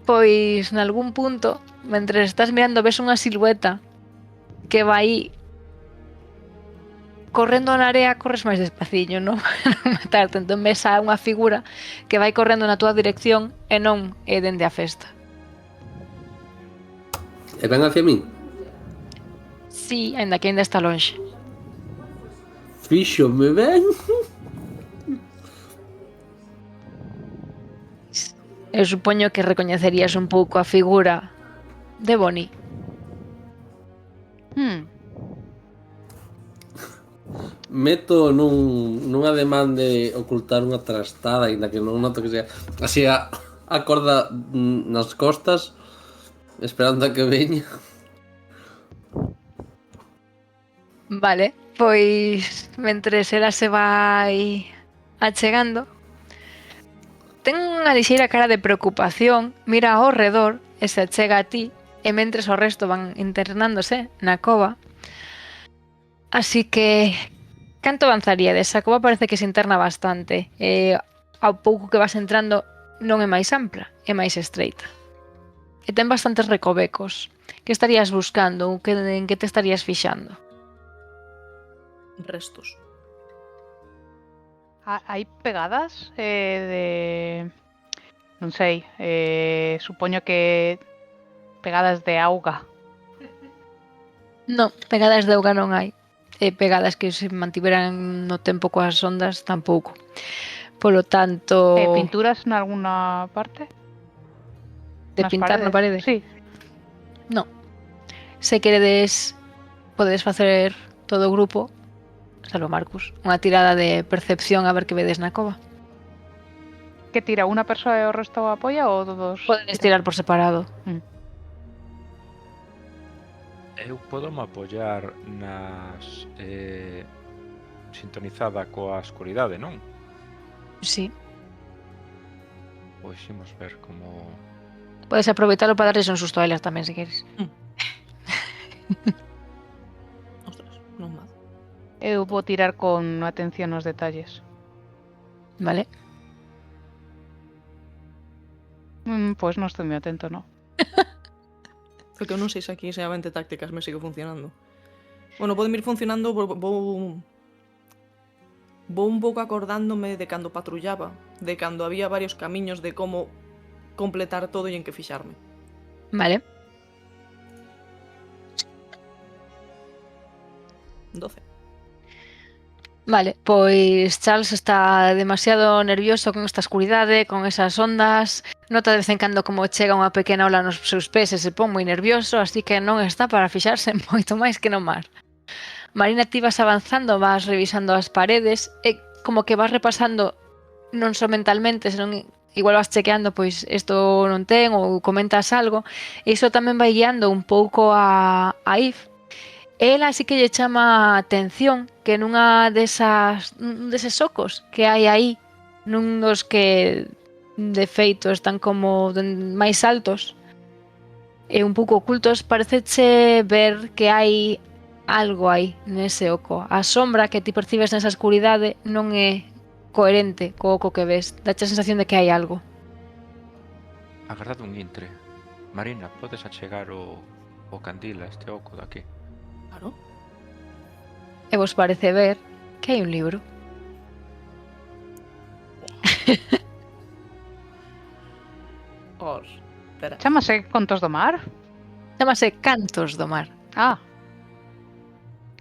Pois, nalgún punto, mentre estás mirando, ves unha silueta que vai correndo na area, corres máis despaciño, non? Non matarte. Entón ves a unha figura que vai correndo na túa dirección e non é dende a festa. E ven hacia min. Sí, aínda que aínda está lonxe. Fíxome ben. Eu supoño que recoñecerías un pouco a figura de Bonnie. Meto nun ademán de ocultar unha trastada, aínda que non noto que sea así a corda nas costas, esperando a que veña. Vale, pois mentres ela se vai achegando, ten unha lixeira cara de preocupación, mira ao redor e se achega a ti, e mentres o resto van internándose na cova. Así que canto avanzaríades? A cova parece que se interna bastante, e ao pouco que vas entrando non é máis ampla, é máis estreita. E ten bastantes recovecos. Que estarías buscando? En que te estarías fixando? Restos. Hai pegadas non sei, supoño que pegadas de auga. No, pegadas de auga non hai. E pegadas que se mantiveran no tempo coas ondas tampouco. Polo tanto, Pinturas nalguna parte? de Nas pintar na parede? Sí. No. Se queredes, podedes facer todo o grupo, salvo Marcus, unha tirada de percepción a ver que vedes na cova. Que tira unha persoa e o resto apoia ou todos? Podedes tirar por separado. Eu podo me apoiar nas sintonizada coa escuridade, non? Sí. Pois imos ver como... Podes aproveitalo para darles un susto a elas tamén, se queres. Ostras, non mal. Eu vou tirar con atención aos detalles. Vale. Pois non estou moi atento, non? Porque eu non sei se aquí se a 20 tácticas me sigue funcionando. Bueno, pode ir funcionando, vou un pouco acordándome de cando patrullaba, de cando había varios camiños de como completar todo e en que fixarme. Vale. 12. Vale, pois Charles está demasiado nervioso con esta escuridade, con esas ondas. Nota de vez en cando como chega unha pequena ola nos seus pés e se pon moi nervioso, así que non está para fixarse moito máis que no mar. Marina, ti vas avanzando, vas revisando as paredes e como que vas repasando non só mentalmente, senón igual vas chequeando pois isto non ten ou comentas algo, e iso tamén vai guiando un pouco a Yves. Ela sí que lle chama a atención que nunha deses socos que hai aí, nun dos que de feito están como máis altos e un pouco ocultos, pareceche ver que hai algo aí nese oco. A sombra que ti percibes nesa escuridade non é coherente co oco que ves. Dache a sensación de que hai algo. Agardad un intre. Marina, podes achegar o candil a este oco daqui? Claro. E vos parece ver que hai un libro. Espera. Chámase Contos do Mar? Chámase Cantos do Mar. Ah.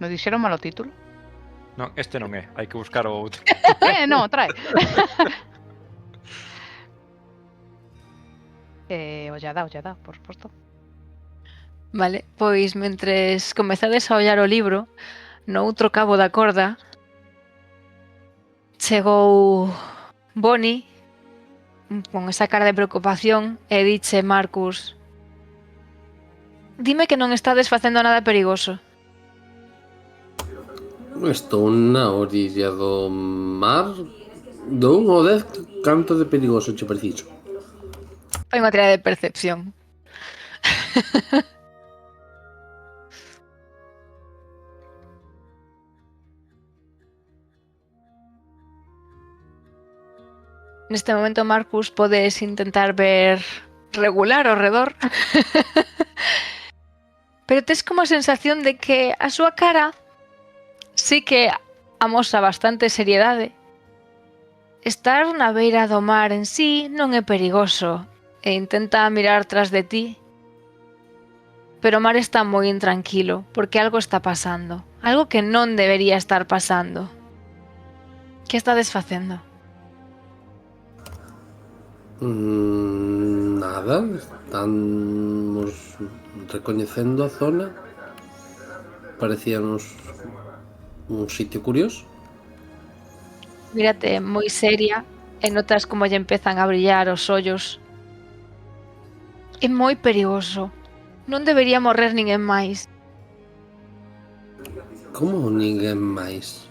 Non dixeron malo título? Non, este non é. Hai que buscar o outro. Non, trae. Ollada, por suposto. Vale, pois mentres comezades a ollar o libro, no outro cabo da corda chegou Bonnie con esa cara de preocupación e diche Marcus: dime que non estades facendo nada perigoso. Estou na orilla do mar. Do 1 ao 10, canto de perigoso che preciso? Fai unha tirada de percepción. Neste momento, Marcus, podes intentar ver regular ao redor. Pero tes como a sensación de que a súa cara sí que amosa bastante seriedade. Estar na beira do mar en sí non é perigoso e intenta mirar tras de ti. Pero o mar está moi intranquilo porque algo está pasando. Algo que non debería estar pasando. Que estades facendo? Nada, estamos recoñecendo a zona. Parecíanos un sitio curioso. Mírate moi seria e notas como lle empezan a brillar os ollos. É moi perigoso. Non debería morrer ninguén máis. Como ninguén máis?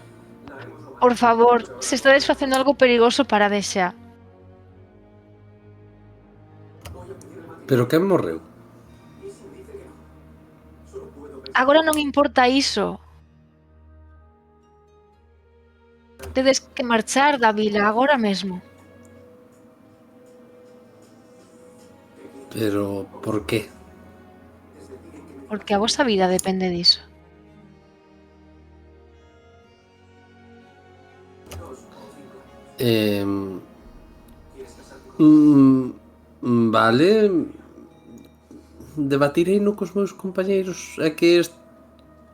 Por favor, se estades facendo algo perigoso, parade xa. Pero quen morreu? Agora non importa iso. Tedes que marchar da vila agora mesmo. Pero por qué? Porque a vosa vida depende diso. Vale. Debatirei no cos meus compañeiros. É que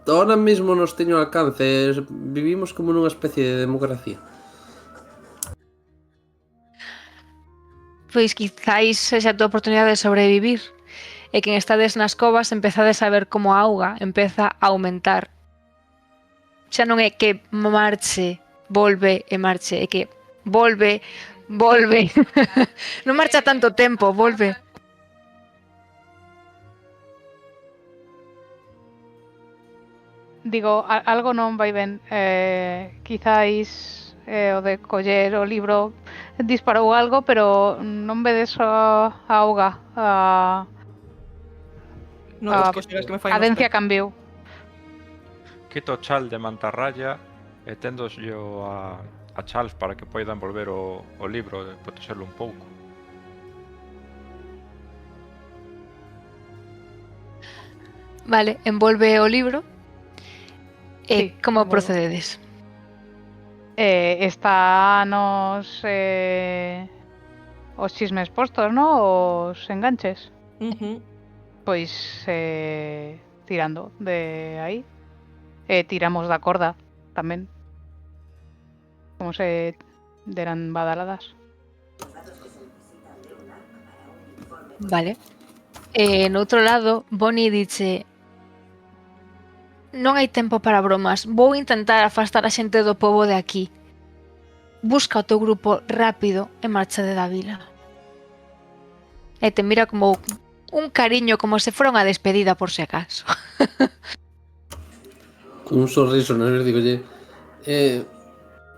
ahora mesmo nos teño ao alcance. Vivimos como nunha especie de democracia. Pois quizáis sexa a túa oportunidade de sobrevivir. E quen estades nas covas empezades a ver como a auga empeza a aumentar. Xa non é que marche, volve e marche, é que volve. Non marcha tanto tempo, volve. Digo, algo non vai ben. Quizáis o de coller o libro disparou algo, pero non vedes a auga. Notas que chegas que me fai Cadencia cambiou. Quito o chal de mantarraya e téndoslle a Charles para que poidan volver o libro e protexerlo un pouco. Vale, envolve o libro. E Sí, como envolvo. procededes? Está os chismes postos, ¿no? Os enganches. Pois tirando de aí. Tiramos da corda tamén. Como se deran badaladas. Vale. No outro lado, Bonnie dice: non hai tempo para bromas. Vou intentar afastar a xente do pobo de aquí. Busca o teu grupo rápido e marchade da vila. E te mira como un cariño, como se fora unha despedida por si acaso. Con un sorriso nervioso digolle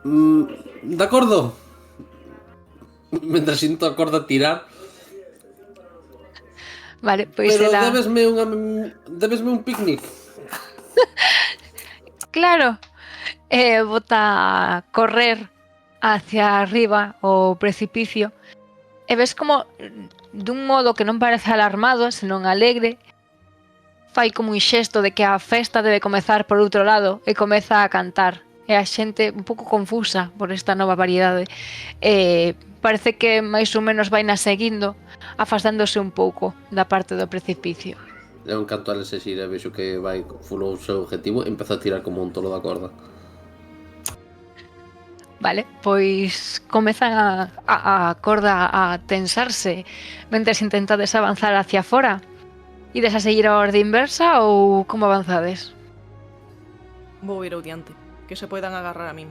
de acordo. Mentras sinto a corda tirar. Vale, pois Pero ela... debesme un picnic. Claro. Bota a correr hacia arriba o precipicio e ves como dun modo que non parece alarmado, senón alegre, fai como un xesto de que a festa debe comezar por outro lado e comeza a cantar. E a xente un pouco confusa por esta nova variedade. Parece que máis ou menos vai na seguindo, afastándose un pouco da parte do precipicio. É un canto a ese xira, vexo que vai fulo o seu objetivo e empeza a tirar como un tolo da corda. Vale, pois comezan a corda a tensarse mentres intentades avanzar hacia fora. Ides a seguir a orde inversa ou como avanzades? Vou ir ao diante, que se poidan agarrar a min.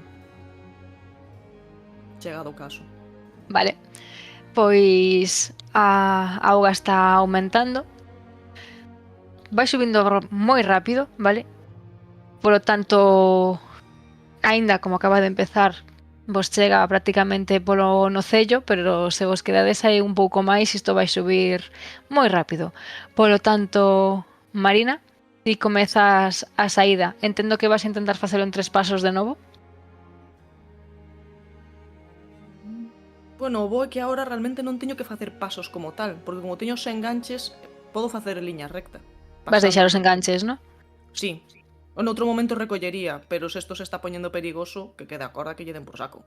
Chegado o caso. Vale, pois a auga está aumentando. Vai subindo moi rápido, vale? Por lo tanto, aínda como acaba de empezar, vos chega prácticamente polo nocello, pero se vos quedades aí un pouco máis, isto vai subir moi rápido. Polo tanto, Marina, ti comezas a saída. Entendo que vas a intentar facelo en 3 pasos de novo. Bueno, o bo é que agora realmente non teño que facer pasos como tal, porque como teño os enganches, podo facer en liña recta. Vas deixar os pasando. enganches, non? Sí. En outro momento recollería, pero se isto se está poñendo perigoso, que quede a corda que lle den por saco.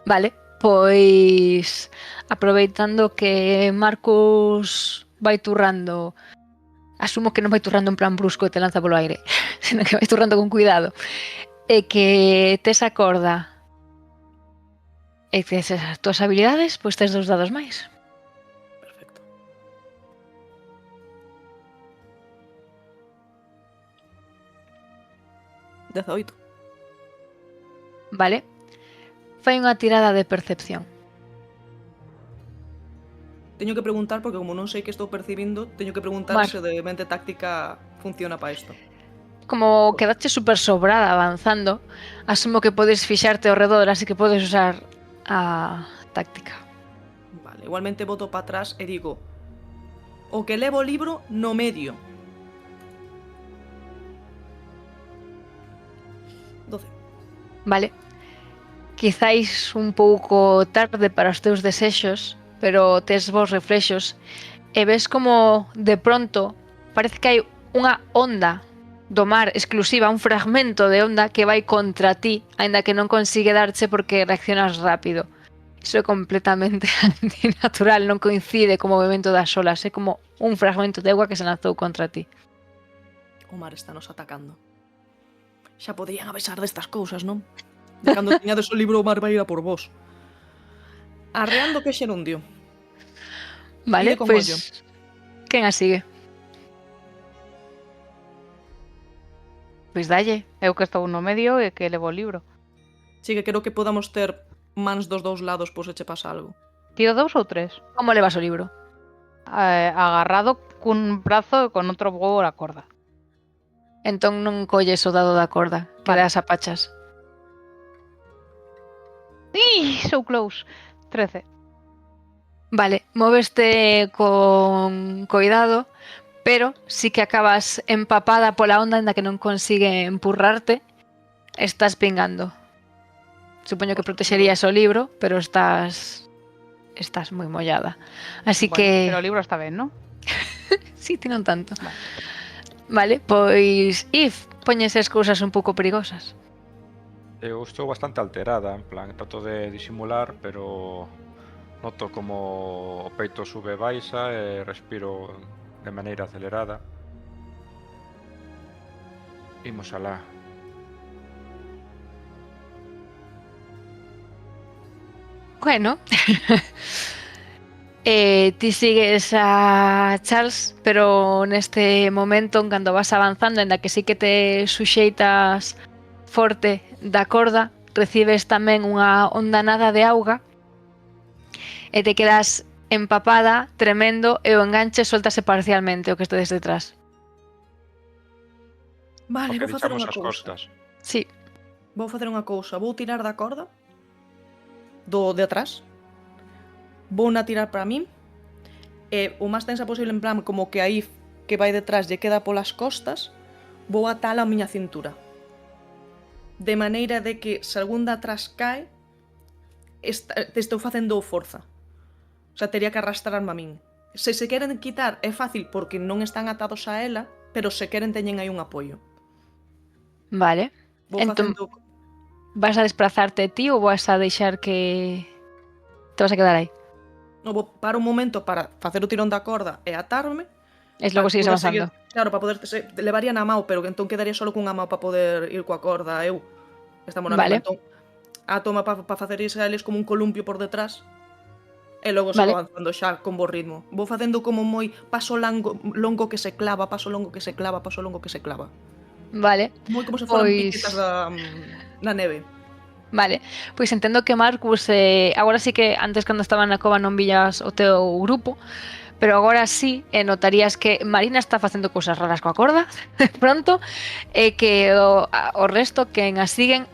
Vale, pois aproveitando que Marcus vai turrando, asumo que non vai turrando en plan brusco e te lanza polo aire, senón que vai turrando con cuidado, e que tes a corda e tes as túas habilidades, pois tes 2 dados máis. Perfecto. Dezaoito. Vale? Fai unha tirada de percepción. Teño que preguntar, porque como non sei que estou percibindo, teño que preguntar Vale. se de mente táctica funciona para isto. Como quedaste super sobrada avanzando, asumo que podes fixarte ao redor, así que podes usar a táctica. Vale, igualmente voto para atrás e digo: o que levo o libro no medio. 12. Vale? Quizáis un pouco tarde para os teus desexos, pero tes vos reflexos e ves como de pronto parece que hai unha onda do mar exclusiva, un fragmento de onda que vai contra ti, aínda que non consigue darche porque reaccionas rápido. Iso é completamente antinatural, non coincide co movimento das olas, é como un fragmento de auga que se lanzou contra ti. O mar está nos atacando. Xa podían avisar destas cousas, non? De cando tiñades o libro, o mar vai ir a por vos. Arreando que xerundio. Vale, Ide con pois ollo. quen a sigue? Pois dalle. Eu que estou no medio e que levo o libro. Sí que creo que podamos ter mans dos dous lados por se che pasa algo. Tiro 2 ou 3? Como levas o libro? Agarrado cun brazo e con outro vou a corda. Entón non colles o dado da corda, que Vale. das a pachas. ¡Ih! So close. 13. Vale, móveste con cuidado, pero sí que acabas empapada pola onda en la que non consigue empurrarte. Estás pingando. Supoño que protexerías o libro, pero estás moi mollada. Así Bueno, que pero o libro está ben, non? sí, ti non tanto. Vale, pois If, poñes as cousas un pouco perigosas. Eu estou bastante alterada, en plan, trato de disimular, pero noto como o peito sube e baixa e respiro de maneira acelerada. Imos alá. Bueno, ti sigues a Charles, pero neste momento, cando vas avanzando, en la que sí que te suxeitas forte da corda, recibes tamén unha ondanada de auga e te quedas empapada, tremendo, e o enganche soltase parcialmente o que estedes detrás. Vale, Porque vou facer deixamos unha as cousa. costas. Sí, Vou facer unha cousa. Vou tirar da corda do de atrás. Vou na tirar para min. E o máis tensa posible, en plan, como que aí que vai detrás lle queda polas costas, vou atala a miña cintura. De maneira de que se algún de atrás cae, te estou facendo forza. O sea, tería que arrastrarme a min. Se se queren quitar é fácil porque non están atados a ela, pero se queren teñen aí un apoio. vale. Vou Entón, facendo... vas a desplazarte ti ou vas a deixar que te vas a quedar aí? No, vou parar un momento para facer o tirón da corda e atarme. Es logo para sigues poder avanzando. Claro, para poder... levaría na mão, pero entón quedaría solo cunha mão para poder ir coa corda eu. Estamos na Vale. mesma, entón toma para facer irse a eles como un columpio por detrás. E logo Vale. sigo avanzando xa con bo ritmo. Vou facendo como moi paso longo que se clava, paso longo que se clava, paso longo que se clava. Vale. Moi como se foran Pois- piquetas na neve. Vale, pois entendo que Marcus, agora sí que antes cando estaba na cova non villas o teu grupo, pero agora sí notarías que Marina está facendo cousas raras coa corda de pronto, e que o resto que a siguen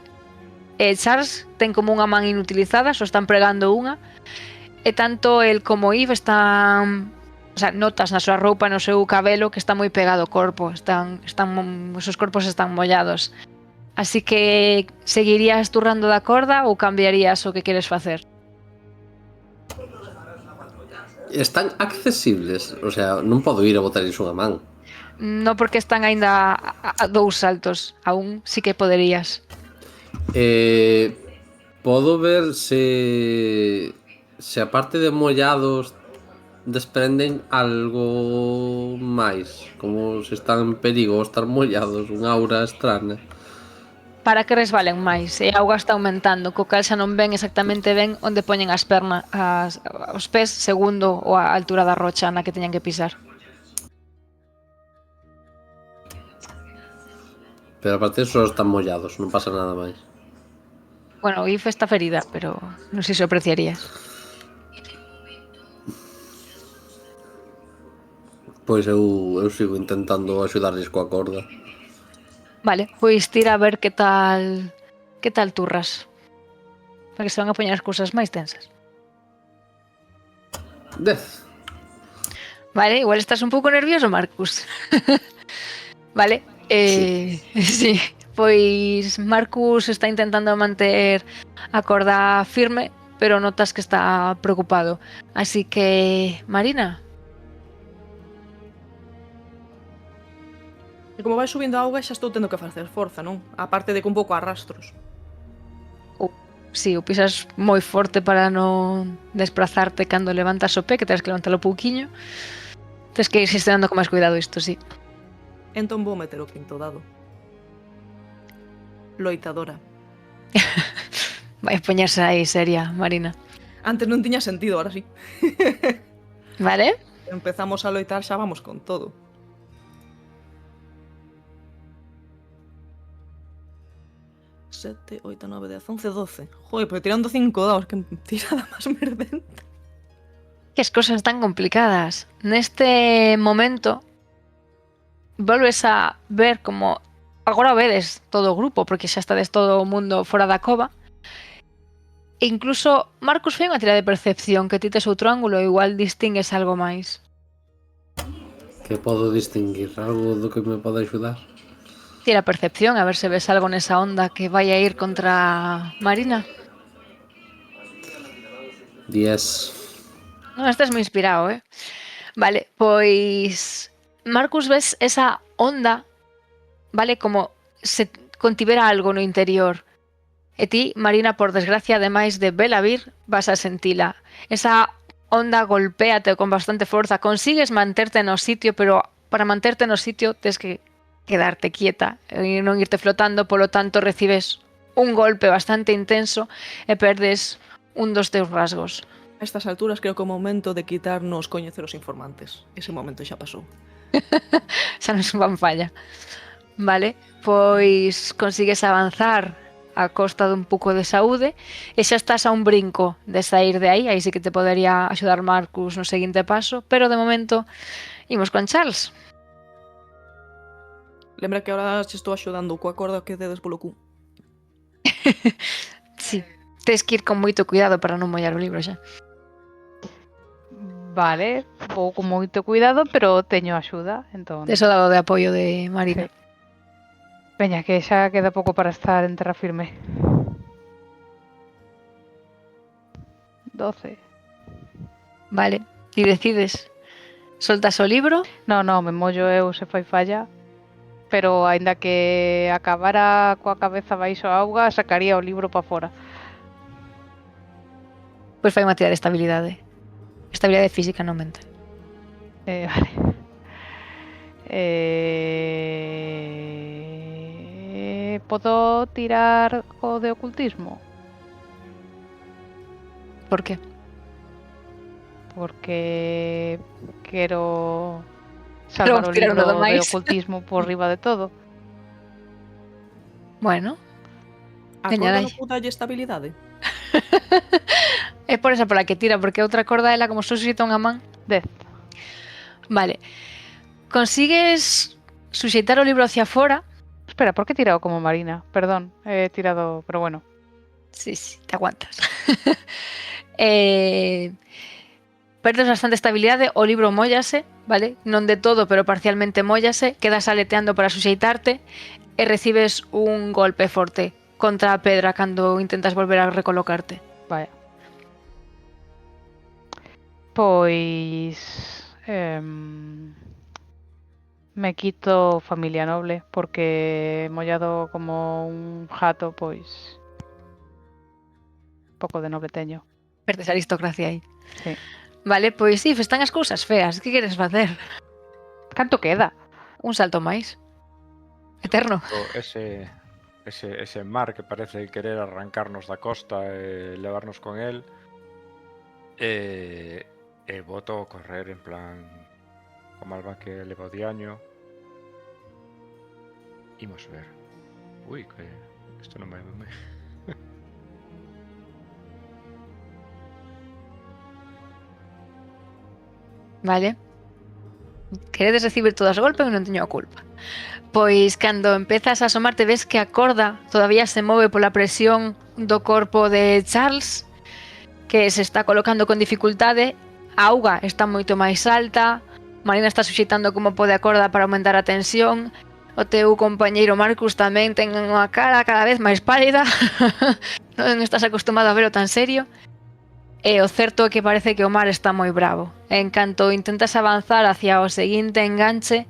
Charles ten como unha man inutilizada, só están pregando unha, e tanto el como Eve están, o sea, notas na súa roupa, no seu cabelo que está moi pegado ao corpo, os seus corpos están mollados. Así que seguirías turrando da corda ou cambiarías o que queres facer? Están accesibles, o sea, non podo ir a botar iso unha man. No, porque están aínda a 2 saltos, aún sí que poderías. Podo ver se aparte de mollados desprenden algo máis, como se están en perigo ou estar mollados, unha aura estrana. Para que resbalen máis, e a auga está aumentando, co cal xa non ven exactamente ben onde poñen as pernas, os pés segundo a altura da rocha na que teñan que pisar. Pero aparte só están mollados, non pasa nada máis. Bueno, If está ferida, pero non sei se o apreciarías. Pois eu sigo intentando axudarles coa corda. Vale, pois tira a ver que tal turras. Porque se van a poñer as cousas máis tensas. 10. Vale, igual estás un pouco nervioso, Marcus. Vale, sí. Pois Marcus está intentando manter a corda firme, pero notas que está preocupado. Así que, Marina, E como vai subindo a auga xa estou tendo que facer forza, non? A parte de que un pouco arrastros. si o pisas moi forte para non desplazarte cando levantas o pé, que tens que levantalo pouquiño. Tens que ir xestionando con máis cuidado isto, sí. Entón vou meter o quinto dado. Loitadora. Vai poñerse aí seria, Marina. Antes non tiña sentido, ahora sí. Vale? Empezamos a loitar, xa vamos con todo. 7, 8, 9, 10, 11, 12. Joder, pero tirando 5 dados, que tirada máis merdente. Que as cosas tan complicadas. Neste momento volves a ver como agora vedes todo o grupo, porque xa estades todo o mundo fora da cova. E incluso Marcus fai unha tira de percepción, que ti tes outro ángulo, igual distingues algo máis. Que podo distinguir? Algo do que me pode axudar? Tira percepción, a ver se ves algo nesa onda que vai a ir contra Marina. 10. Non, estás moi inspirado, Vale, pois Marcus ves esa onda, vale, como se contivera algo no interior. E ti, Marina, por desgracia, ademais de vela vir, vas a sentila. Esa onda golpéate con bastante forza. Consigues manterte no sitio, pero para manterte no sitio tens que quedarte quieta e non irte flotando, polo tanto recibes un golpe bastante intenso e perdes un dos teus rasgos. A estas alturas creo que é o momento de quitarnos coñecer os informantes. Ese momento xa pasou. Xa non van falla. Vale, pois consigues avanzar a costa dun pouco de saúde e xa estás a un brinco de sair de aí sí que te podería axudar Marcus no seguinte paso, pero de momento imos con Charles. Lembra que agora xe estou axudando coa corda que dedes polo cu. Sí, tens que ir con moito cuidado para non mollar o libro xa. Vale, vou con moito cuidado, pero teño axuda, entón... Tes o dado de apoio de Marina. Sí. Veña, que xa queda pouco para estar en terra firme. 12. Vale, ti decides. Soltas o libro? No, me mollo eu se fai falla. Pero aínda que acabara coa cabeza baixo a auga, sacaría o libro para fora. Pois fai unha tira de estabilidade. Estabilidade física, non mental. Vale. Podo tirar o de ocultismo? Por que? Porque quero salvar o tirar libro nada de máis. ocultismo por riba de todo. Bueno, A Veña, corda dai. non puta lle estabilidade. é por esa pola que tira, porque a outra corda ela como só suxeita unha man. 10. Vale. Consigues suxeitar o libro hacia fora. Espera, por que he tirado como Marina? Perdón, he tirado, pero bueno. Sí, te aguantas. Perdes bastante estabilidade, o libro móllase, vale? Non de todo, pero parcialmente móllase, quedas aleteando para suxeitarte e recibes un golpe forte contra a pedra cando intentas volver a recolocarte. Vaya. Pois... me quito familia noble, porque mollado como un jato, pois... pouco de noble teño. Perdes aristocracia aí. Sí. Vale, pois sí, están as cousas feas. Que queres facer? Canto queda? Un salto máis. Eterno. Ese mar que parece querer arrancarnos da costa e levarnos con el, e boto a correr en plan como alba que leva o diaño. Imos ver. Ui, que isto non vai ben. Vale. Queredes recibir todas os golpes e non teño a culpa. Pois cando empezas a asomarte ves que a corda todavía se move pola presión do corpo de Charles, que se está colocando con dificultade. A auga está moito máis alta. Marina está suxeitando como pode a corda para aumentar a tensión. O teu compañeiro Marcus tamén ten unha cara cada vez máis pálida. Non estás acostumado a verlo tan serio. E o certo é que parece que o mar está moi bravo. En canto intentas avanzar hacia o seguinte enganche,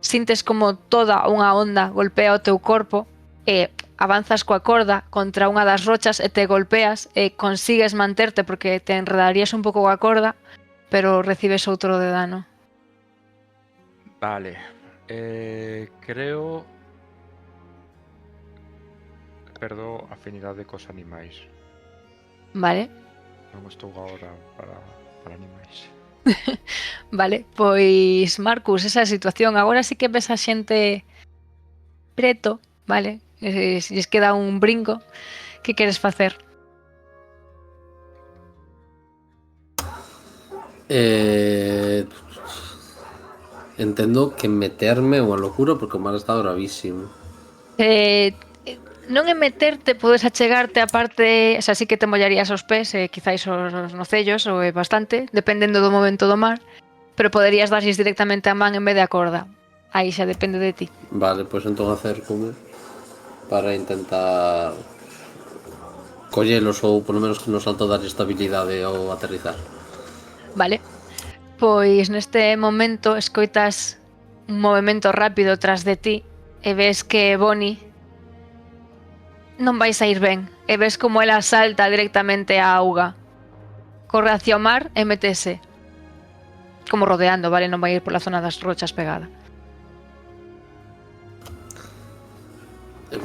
sintes como toda unha onda golpea o teu corpo e avanzas coa corda contra unha das rochas e te golpeas e consigues manterte porque te enredarías un pouco coa corda, pero recibes outro de dano. Vale. Creo... Perdo afinidade cos animais. Vale. Non estou agora para animais. Vale, pois Marcus, esa situación agora sí que ves a xente preto, vale? Se lles queda un brinco. Que queres facer? Entendo que meterme é unha locura porque o mar está bravísimo. Non é meterte, podes achegarte a parte, o sea, sí que te mollarías os pés, quizáis os nocellos, ou é bastante, dependendo do momento do mar, pero poderías darlles directamente a man en vez de a corda. Aí xa depende de ti. Vale, pois entón acércome para intentar collelos ou polo menos que nos salto dar estabilidade ao aterrizar. Vale. Pois neste momento escoitas un movimento rápido tras de ti e ves que Bonnie non vai sair ben. E ves como ela salta directamente á auga. Corre hacia o mar e metese. Como rodeando, vale? Non vai ir pola zona das rochas pegada.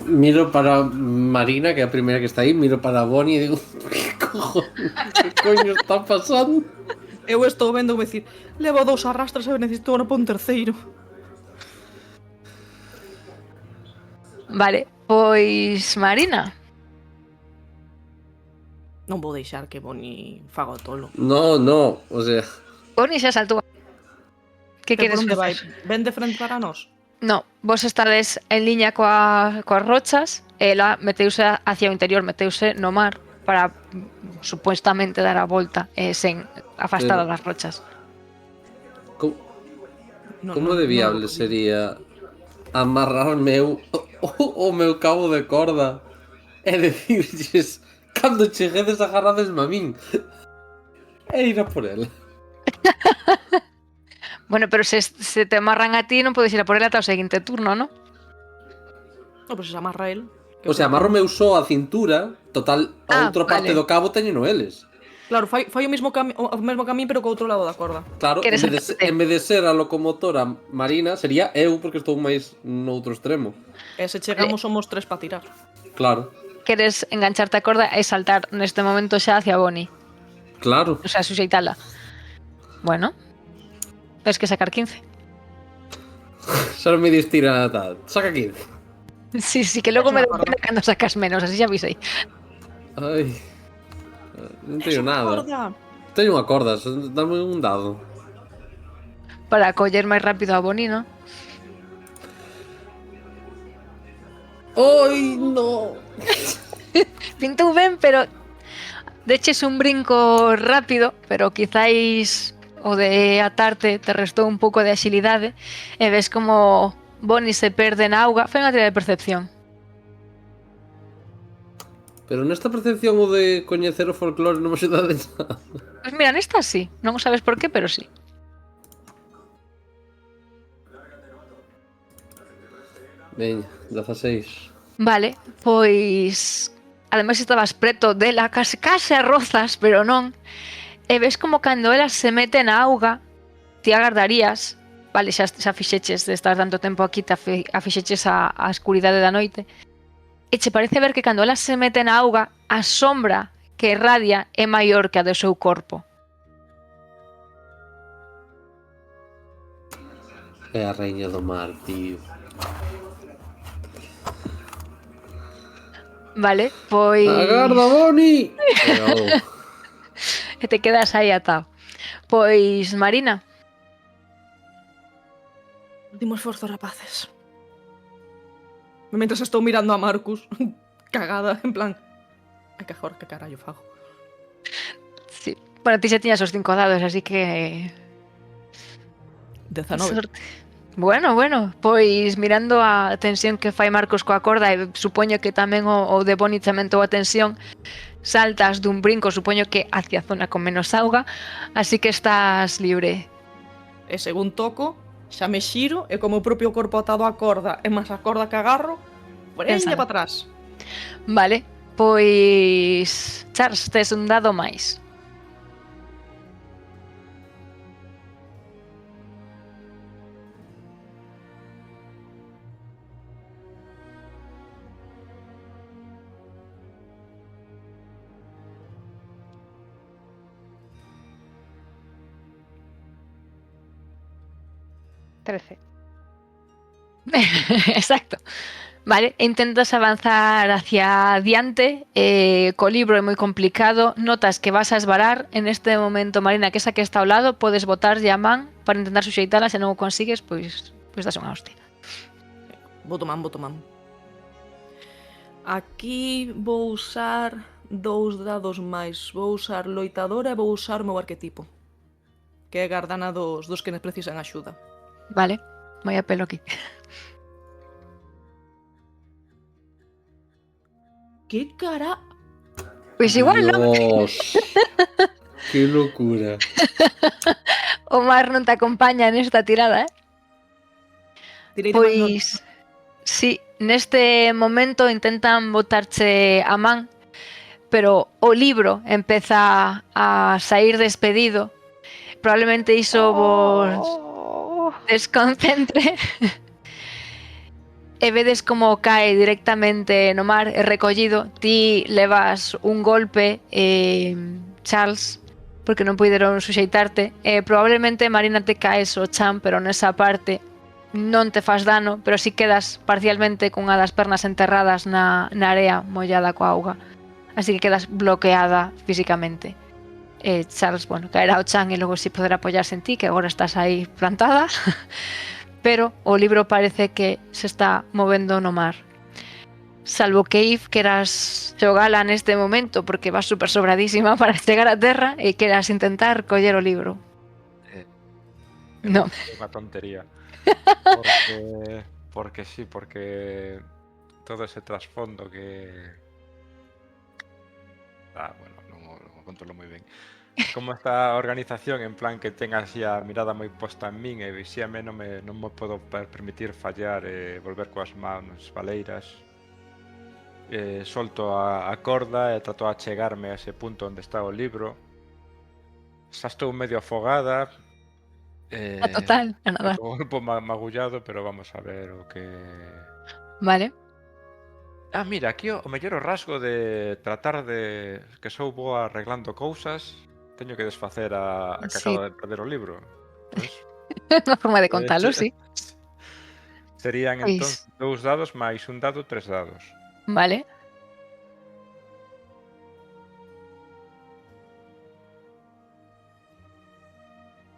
Miro para Marina, que é a primeira que está aí, miro para Bonnie e digo, que coño está pasando? Eu estou vendo dicir, levo 2 arrastras e necesito agora para un terceiro. Vale, pois Marina. Non vou deixar que Bonnie faga o tolo. No, o sea... Bonnie xa saltou. Que Pero queres por onde vai? facer? Ven de frente para nós? No, vos estades en liña coas rochas e ela meteuse hacia o interior, meteuse no mar para supuestamente dar a volta sen afastada das rochas. Como de viable sería amarrarme o meu cabo de corda e decirlles cando cheguedes agarradesme a min e ir a por ela? Bueno, pero se te amarran a ti non podes ir a por ela ata o seguinte turno, non? No, pois se amarra el. O sea, amarro meu só a cintura. Total, a outra parte vale. do cabo teñeno eles. Claro, fai o mesmo camiño pero co outro lado da corda. Claro, en vez de ser a locomotora Marina, sería eu porque estou máis no outro extremo. E se chegamos somos 3 para tirar. Claro, Queres engancharte a corda e saltar neste momento xa hacia Bonnie. claro. O sea, suxeitala. Bueno, ves que sacar 15. Xa non me distira tal. Saca 15. Sí, que logo me dou pena cando sacas menos, así xa avisei. Ai. Non teño nada. Corda. Teño unha corda, dame un dado. Para coller máis rápido a Bonnie, non? Ai, no. Pintou ben, pero deches un brinco rápido, pero quizáis o de atarte te restou un pouco de axilidade e ves como Bonnie se perde na auga. Foi unha tira de percepción. Pero nesta percepción o de coñecer o folclore non me axuda de nada. Pois mira, nesta sí, non sabes por qué, pero sí. Veña, 16. Vale, pois ademais estabas preto dela, case a rozas, pero non. E ves como cando ela se mete na auga, ti agardarías, vale, xa fixeches de estar tanto tempo aquí, fixeches a escuridade da noite, e che parece ver que cando ela se mete na auga, a sombra que irradia é maior que a do seu corpo. É a reiña do mar, tío. Vale, pois... Agarda, Bonnie! E te quedas aí atado. Pois, Marina. Último esforzo, rapaces. Mentres estou mirando a Marcus, cagada, en plan... Ai, que agora, que carallo fago? Sí. Bueno, ti xa tiñas os 5 dados, así que... 19. Sorte. Bueno, pois mirando a tensión que fai Marcos coa corda, e supoño que tamén o de Bonnie tamén a tensión, saltas dun brinco, supoño que hacia a zona con menos auga, así que estás libre. E según toco, xa me xiro e como o propio corpo atado á corda e máis a corda que agarro, freña Pensado. para atrás. Vale, pois... Charles, tes un dado máis. Trece. Exacto. Vale, intentas avanzar hacia adiante, co libro é moi complicado, notas que vas a esvarar, en este momento, Marina, que esa que está ao lado, podes botarlle a man para intentar suxeitala, se non o consigues, pois das unha hostia. Boto man. Aquí vou usar 2 dados máis. Vou usar loitadora e vou usar o meu arquetipo, que é gardana dos que precisan axuda. Vale, moi a pelo aquí. Que cara... Pois igual non, Dios. Que locura. o mar non te acompaña nesta tirada, Tirei de man, non. Pois, sí, neste momento intentan botarche a man, pero o libro empeza a sair despedido. Probablemente iso vos desconcentre. E vedes como cae directamente no mar e recollido. Ti levas un golpe, Charles, porque non puideron suxeitarte. Probablemente, Marina, te caes o chan, pero nesa parte non te fas dano, pero si quedas parcialmente cunha das pernas enterradas na area mollada coa auga. Así que quedas bloqueada físicamente. Charles, bueno, caerá o chan e logo si poderá apoyarse en ti, que agora estás aí plantada. Pero o libro parece que se está movendo no mar. Salvo que Eve queras xogala neste momento porque vas super sobradísima para chegar a terra e queras intentar coller o libro. No. É unha tontería. Porque todo ese trasfondo que... bueno, non o controlo moi ben. Como esta organización, en plan que ten así a mirada moi posta en min e vixíame, non me podo permitir fallar e volver coas mans baleiras. Solto a corda e trato a chegarme a ese punto onde está o libro. Xa estou medio afogada. A total, a nada. Un pouco magullado, pero vamos a ver o que... Vale. Mira, aquí o mellor o rasgo de tratar de que sou boa arreglando cousas, teño que desfacer a que Sí. acabo de perder o libro. Pois, Unha forma de contalo, sí. Serían Pois. entón 2 dados máis un dado, 3 dados. Vale.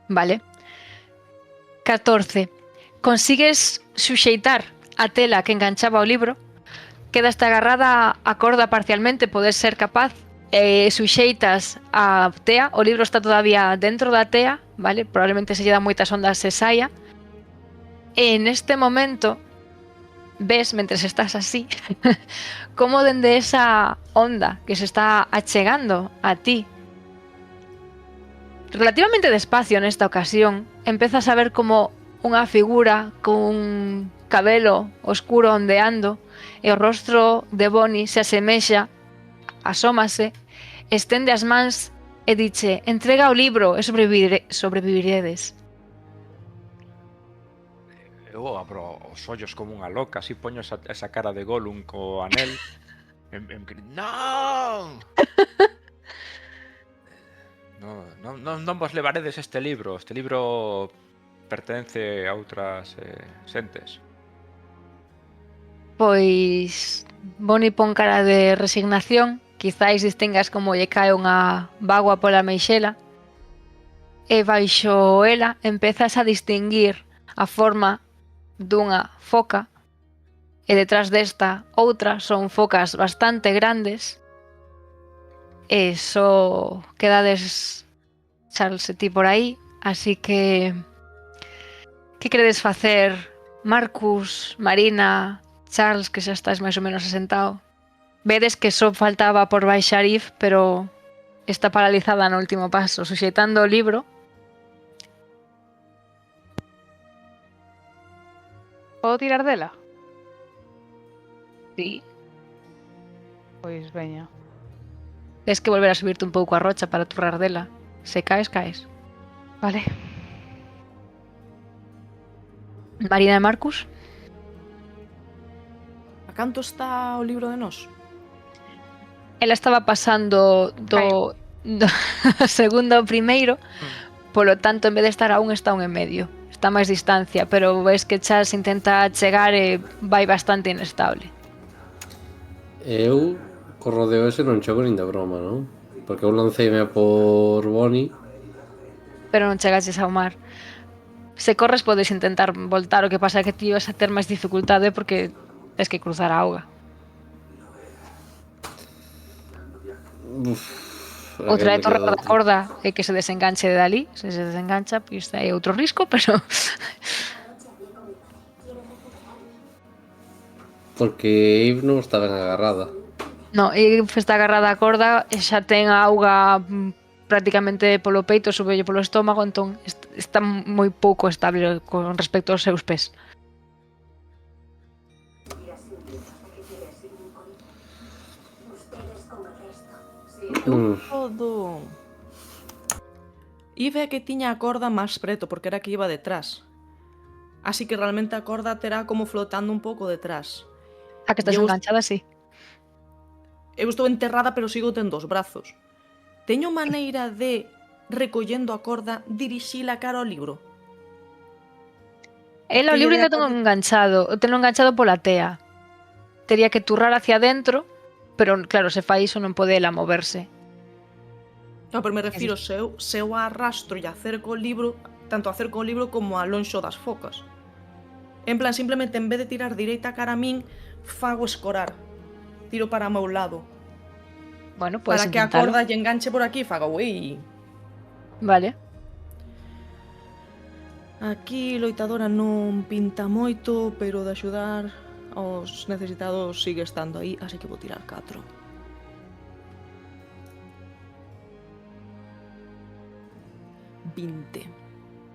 Vale. 14. Consigues suxeitar a tela que enganchaba o libro, quedaste agarrada a corda parcialmente, podes ser capaz, suxeitas a tea, o libro está todavía dentro da tea, vale? Probablemente se lle dan moitas ondas se saia. E neste momento ves, mentres estás así, como dende esa onda que se está achegando a ti, relativamente despacio nesta ocasión, empezas a ver como unha figura con cabelo oscuro ondeando e o rostro de Bonnie se asemexa, asómase, estende as mans e diche: entrega o libro e sobreviviredes. Eu abro os ollos como unha loca, así poño esa cara de Gollum co anel. Non! Non vos levaredes este libro. Este libro pertence a outras xentes. Pois Bonnie pon cara de resignación, quizáis distingas como lle cae unha bagua pola meixela, e baixo ela empezas a distinguir a forma dunha foca, e detrás desta outra son focas bastante grandes, e só quedades Charles e ti por aí, así que queredes facer, Marcus, Marina, Charles, que xa estáis máis ou menos asentado? Vedes que só faltaba por baixar If, pero está paralizada no último paso, suxeitando o libro. Podo tirar dela? Sí. Pois veña. Tens que volver a subirte un pouco a rocha para turrar dela. Se caes, caes. Vale. Marina e Marcus? A canto está o libro de nós? Ela estaba pasando do segundo ao primeiro, polo tanto, en vez de estar a un, está a un e medio. Está a máis distancia, pero ves que Charles intenta chegar e vai bastante inestable. Eu, co rodeo ese non chego nin de broma, non? Porque eu lanceime por Bonnie. Pero non chegaches ao mar. Se corres podes intentar voltar, o que pasa é que ti vas a ter máis dificultade porque tens que cruzar a auga. Outra é torrer a corda e que se desenganche de dali. Se desengancha, pois hai outro risco, pero Porque Eve non está ben agarrada. no, e está agarrada a corda e xa ten a auga prácticamente polo peito, subelle polo estómago, entón está moi pouco estable con respecto aos seus pés. Todo. Ive que tiña a corda máis preto porque era que iba detrás. Así que realmente a corda terá como flotando un pouco detrás. A que estás Eu- enganchada, sí. Eu estou enterrada pero sigo tendo os brazos. Teño maneira de, recollendo a corda, dirixila cara ao libro. El o Que libro lle dea ainda tengo corda- enganchado pola tea. Tería que turrar hacia dentro, pero claro, se fai iso non pode ela moverse. No, pero me refiro, se eu a arrastro e acerco o libro, tanto acerco o libro como a lonxo das focas. En plan, simplemente en vez de tirar direita cara a min, fago escorar. Tiro para o meu lado. Bueno, podes Para que a intentalo. corda lle enganche por aquí e faga ui. Vale. Aquí loitadora non pinta moito, pero de axudar aos necesitados sigue estando aí, así que vou tirar 4.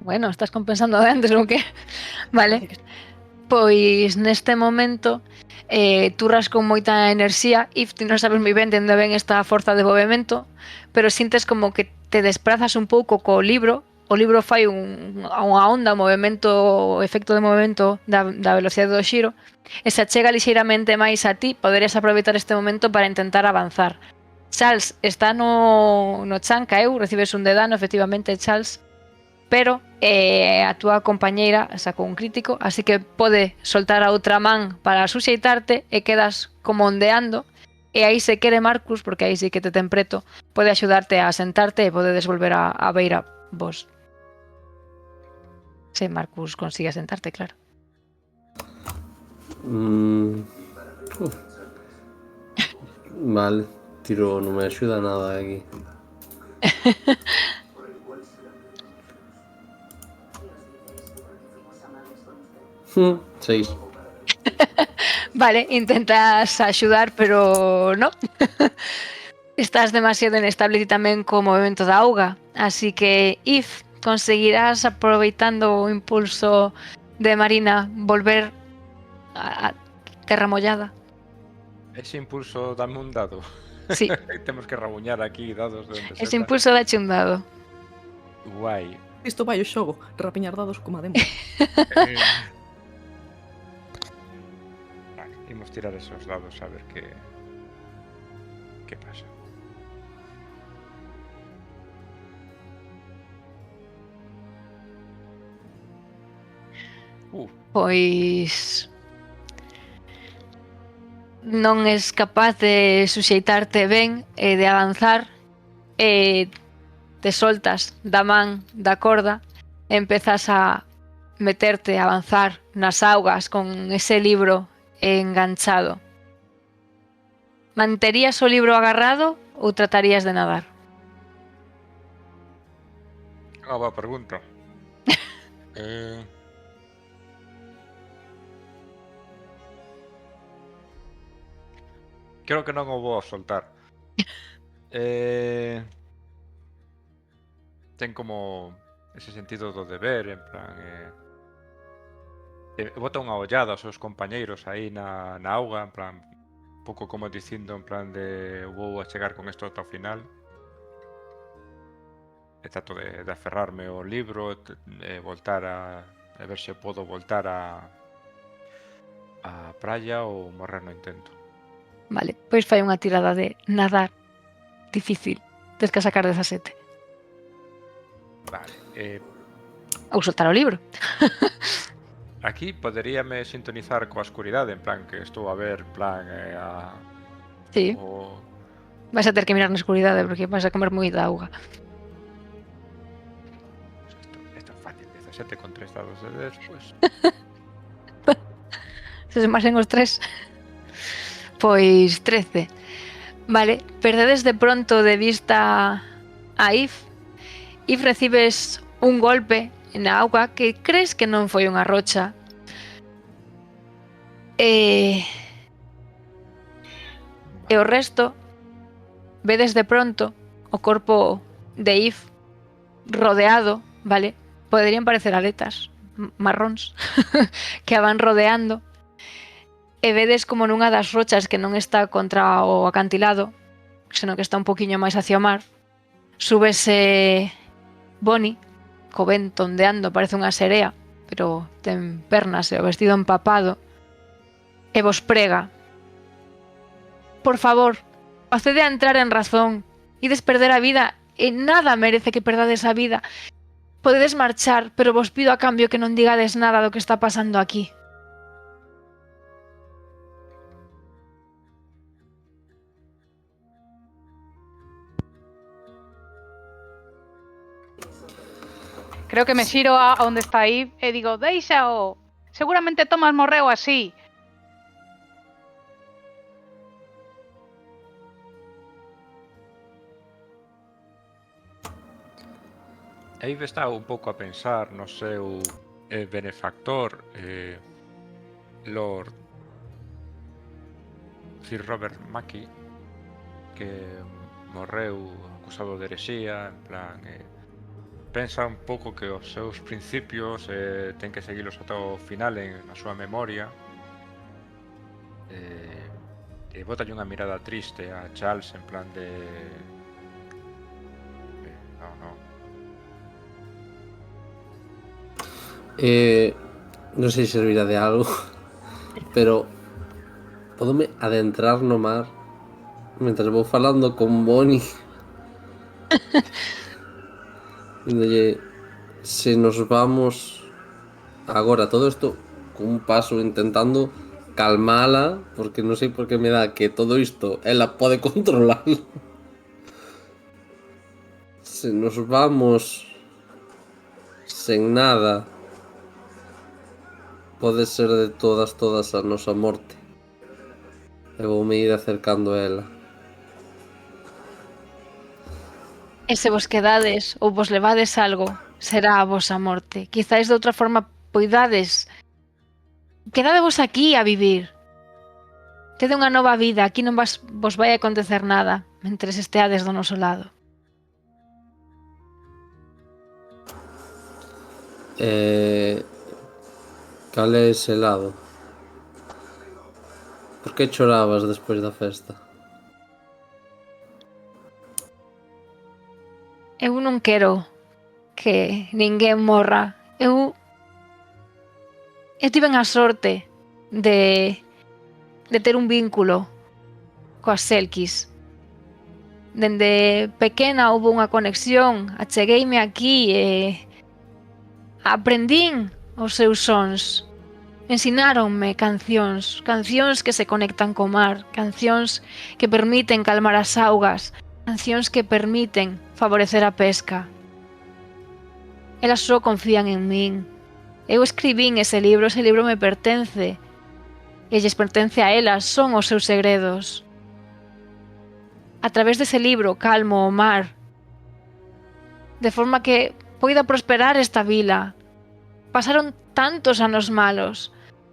Bueno, estás compensando de antes ou que? Vale. Pois neste momento turras con moita enerxía e ti non sabes moi ben de onde ven esta forza de movimento, pero sintes como que te desprazas un pouco co libro. O libro fai unha onda, un movimento, o efecto de movimento da velocidade do xiro, e se achega lixeiramente máis a ti, poderías aproveitar este momento para intentar avanzar. Charles está no chan, caeu, recibes un de dano, efectivamente, Charles, pero a túa compañeira sacou un crítico, así que pode soltar a outra man para suxeitarte e quedas como ondeando, e aí se quere Marcus, porque aí sí que te ten preto, pode axudarte a sentarte e podedes volver a beira vos. Se Marcus consigue sentarte, claro. Vale, tiro, non me axuda nada aquí. Seis. Vale, intentas axudar, pero no. Estás demasiado inestable ti tamén co movimento da auga, así que If, conseguirás aproveitando o impulso de Marina volver a terra mollada. Ese impulso dame un dado. Sí, Temos que rabuñar aquí dados de onde ese seta. impulso dache un dado. Guai. Isto vai o xogo, rapiñar dados como a demo. Eh, Vale, imos tirar esos dados a ver que pasa. Pois non es capaz de suxeitarte ben e de avanzar e te soltas da man da corda e empezas a meterte, a avanzar nas augas con ese libro enganchado. Manterías o libro agarrado ou tratarías de nadar? Unha boa pregunta. eh... Creo que non o vou a soltar. Ten como ese sentido do deber, en plan... bota unha ollada aos seus compañeiros aí na auga, en plan... Un pouco como dicindo, en plan de... Vou a chegar con isto ata o final. E trato de aferrarme ao libro, voltar a ver se podo voltar a praia ou morrer no intento. Vale, pois fai unha tirada de nadar difícil. Tens que sacar 17. Vale. Ou soltar o libro. Aquí poderíame sintonizar coa escuridade, en plan que estou a ver, en plan Sí, o... vais a ter que mirar na escuridade porque vais a comer moita auga. Isto é fácil, 17 con 3 dados de despois. Se se masen os 3. Pois 13. Vale, perdedes de pronto de vista a If. If recibes un golpe na auga que crees que non foi unha rocha. E o resto vedes de pronto o corpo de If rodeado, vale? Poderían parecer aletas marróns que a van rodeando. E vedes como nunha das rochas que non está contra o acantilado, senón que está un poquinho máis hacia o mar, súbese Bonnie, co vento ondeando, parece unha serea, pero ten pernas e o vestido empapado, e vos prega: por favor, accede a entrar en razón, ides perder a vida e nada merece que perdades a vida. Podedes marchar, pero vos pido a cambio que non digades nada do que está pasando aquí. Creo que me xiro a onde está aí e digo, deixao. Seguramente Tomás morreu así. Aí está un pouco a pensar no seu benefactor, Lord Sir Robert Mackey, que morreu acusado de herexía, en plan... pensa un pouco que os seus principios ten que seguilos ata o final na súa memoria, e botalle unha mirada triste a Charles en plan de... non. Non sei se servirá de algo, pero podome adentrar no mar mentre vou falando con Bonnie. Díndolle, se nos vamos agora, todo isto con un paso intentando calmala, porque non sei por que me dá que todo isto ela pode controlar. Se nos vamos sen nada, pode ser de todas a nosa morte. E voume ir acercando a ela. E se vos quedades ou vos levades algo, será a vosa morte. Quizáis de outra forma poidades. Quedadevos aquí a vivir. Tede unha nova vida, aquí non vos vai acontecer nada mentres esteades do noso lado. Cal é ese lado? Por que chorabas despois da festa? Eu non quero que ninguén morra. Eu tiven a sorte de ter un vínculo coas Selkis. Dende pequena houve unha conexión, achegueime aquí e aprendín os seus sons. Ensináronme cancións que se conectan co mar, cancións que permiten calmar as augas, cancións que permiten favorecer a pesca. Elas só confían en min. Eu escribín ese libro me pertence. E lles pertence a elas, son os seus segredos. A través dese libro calmo o mar, de forma que poida prosperar esta vila. Pasaron tantos anos malos,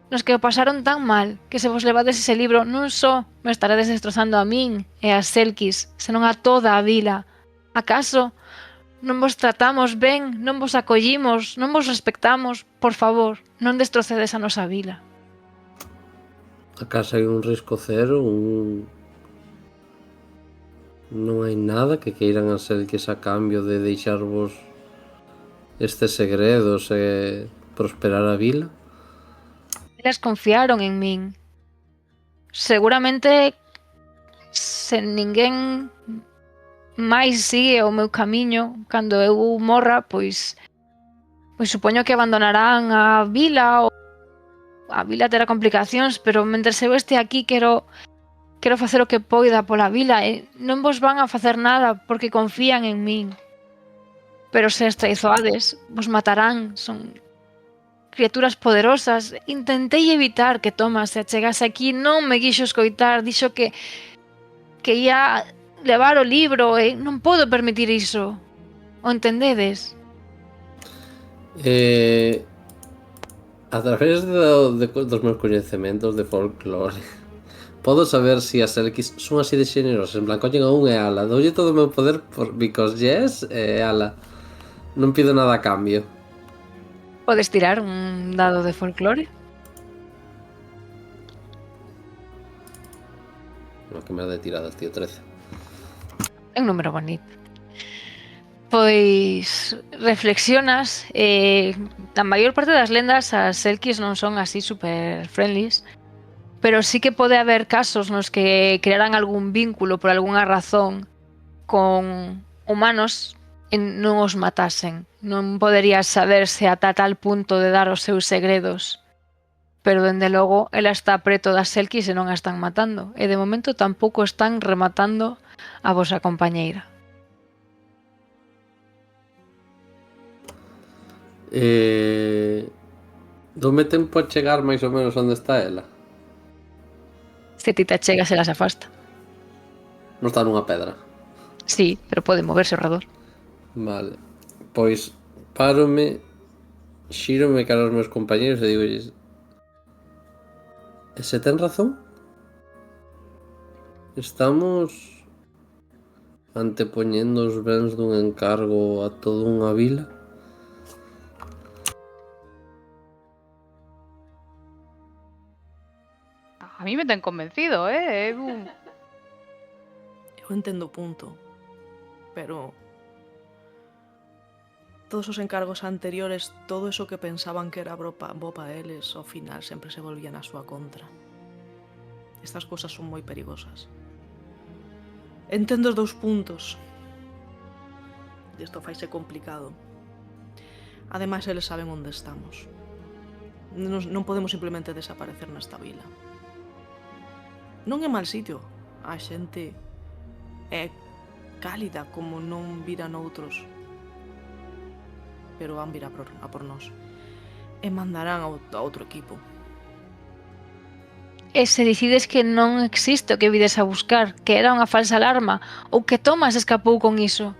nos que o pasaron tan mal, que se vos levades ese libro non só me estarades destrozando a min e a Selkis, senón a toda a vila. Acaso non vos tratamos ben, non vos acollimos, non vos respectamos? Por favor, non destrocedes a nosa vila. A casa hai un risco cero, non hai nada que queiran a Selkis a cambio de deixarvos estes segredos e prosperar a vila? Elas confiaron en min. Seguramente se ninguén máis sigue o meu camiño cando eu morra, pois supoño que abandonarán a vila, ou a vila terá complicacións, pero mentres eu este aquí quero facer o que poida pola vila e non vos van a facer nada porque confían en min. Pero se as traizoades, vos matarán, son criaturas poderosas. Intentei evitar que Thomas se achegase aquí, non me quixo escoitar, dixo que ia levar o libro e non podo permitir iso. O entendedes? A través dos meus coñecementos de folclore, podo saber se as Selkis son así de xenerosas, en plan, collen a un e ala, doulle todo o meu poder because yes, e ala, non pido nada a cambio. Podes tirar un dado de folclore? No, que me de tiradas, tío, 13. É un número bonito. Pois reflexionas, a maior parte das lendas as Selkis non son así super friendlies, pero sí que pode haber casos nos que crearan algún vínculo por algunha razón con humanos e non os matasen. Non poderías saberse ata tal punto de dar os seus segredos. Pero, dende logo, ela está preto das Selkis e non a están matando. E, de momento, tampouco están rematando a vosa compañeira. Dome tempo a chegar máis ou menos onde está ela? Se ti te achegas, ela se afasta. Non está nunha pedra. Sí, pero pode moverse ao redor. Vale, pois párome, xírome cara aos meus compañeros e digolles: e se ten razón? Estamos antepoñendo os bens dun encargo a toda unha vila? A mí me ten convencido, Eu entendo o punto, pero todos os encargos anteriores, todo eso que pensaban que era bo pa eles, ao final sempre se volvían a súa contra. Estas cousas son moi perigosas. Entendo os dous puntos. E isto faise complicado. Ademais, eles saben onde estamos. Non podemos simplemente desaparecer nesta vila. Non é mal sitio. A xente é cálida como non vira noutros. Pero van vir a por nós. E mandarán a outro equipo. E se decides que non existe o que vides a buscar, que era unha falsa alarma, ou que Thomas escapou con iso,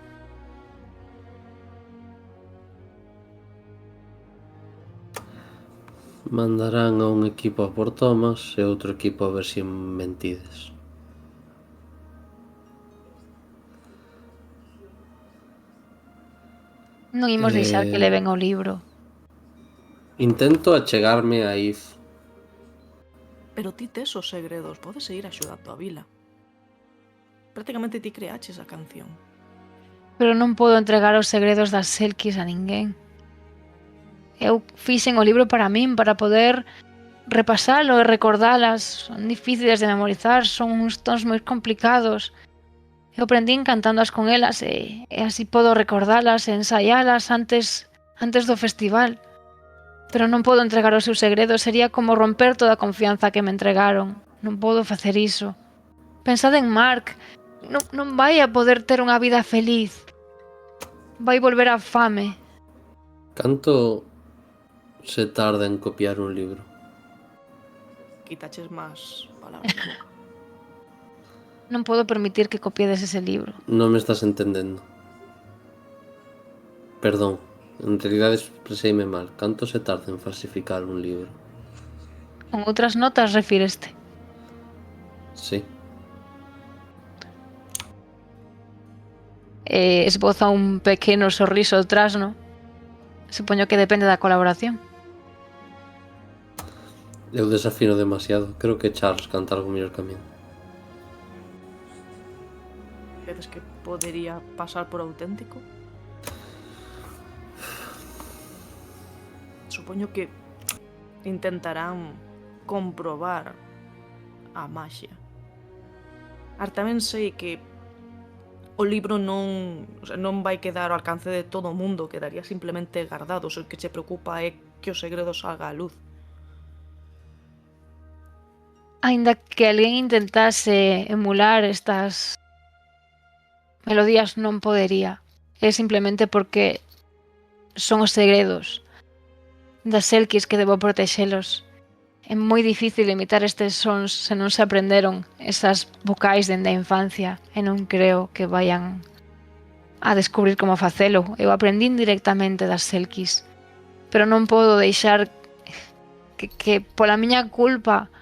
Mandarán a un equipo a por Thomas e outro equipo a ver se mentides. Non imos deixar que leven o libro. Intento achegarme a Eve. Pero ti tes os segredos, podes seguir axudando a vila. Prácticamente ti creaches a canción. Pero non podo entregar os segredos das Selkis a ninguén. Eu fixen o libro para min, para poder repasalo e recordalas. Son difíciles de memorizar, son uns tons moi complicados. Eu aprendín cantándoas con elas e así podo recordalas e ensaialas antes do festival. Pero non podo entregar os seus segredos, sería como romper toda a confianza que me entregaron. Non podo facer iso. Pensad en Mark, non vai a poder ter unha vida feliz. Vai volver á fame. Canto se tarda en copiar un libro? Quitaches máis palabras da boca. Non podo permitir que copiedes ese libro. Non me estás entendendo. Perdón, en realidade expreseime mal. Canto se tarda en falsificar un libro? Con outras notas refíreste. Sí. Esboza un pequeno sorriso atrás, ¿no? Supoño que depende da colaboración. Eu desafino demasiado. Creo que Charles canta algo mellor que a mí. Crees que podería pasar por auténtico? Supoño que intentarán comprobar a maxia. Tamén sei que o libro non vai quedar ao alcance de todo o mundo, quedaría simplemente guardado. O que che preocupa é que o segredo salga á luz. Aínda que alguén intentase emular estas melodías, non podería. É simplemente porque son os segredos das Selkis que debo protexelos. É moi difícil imitar estes sons se non se aprenderon esas vocais dende a infancia e non creo que vayan a descubrir como facelo. Eu aprendín directamente das Selkis, pero non podo deixar que pola miña culpa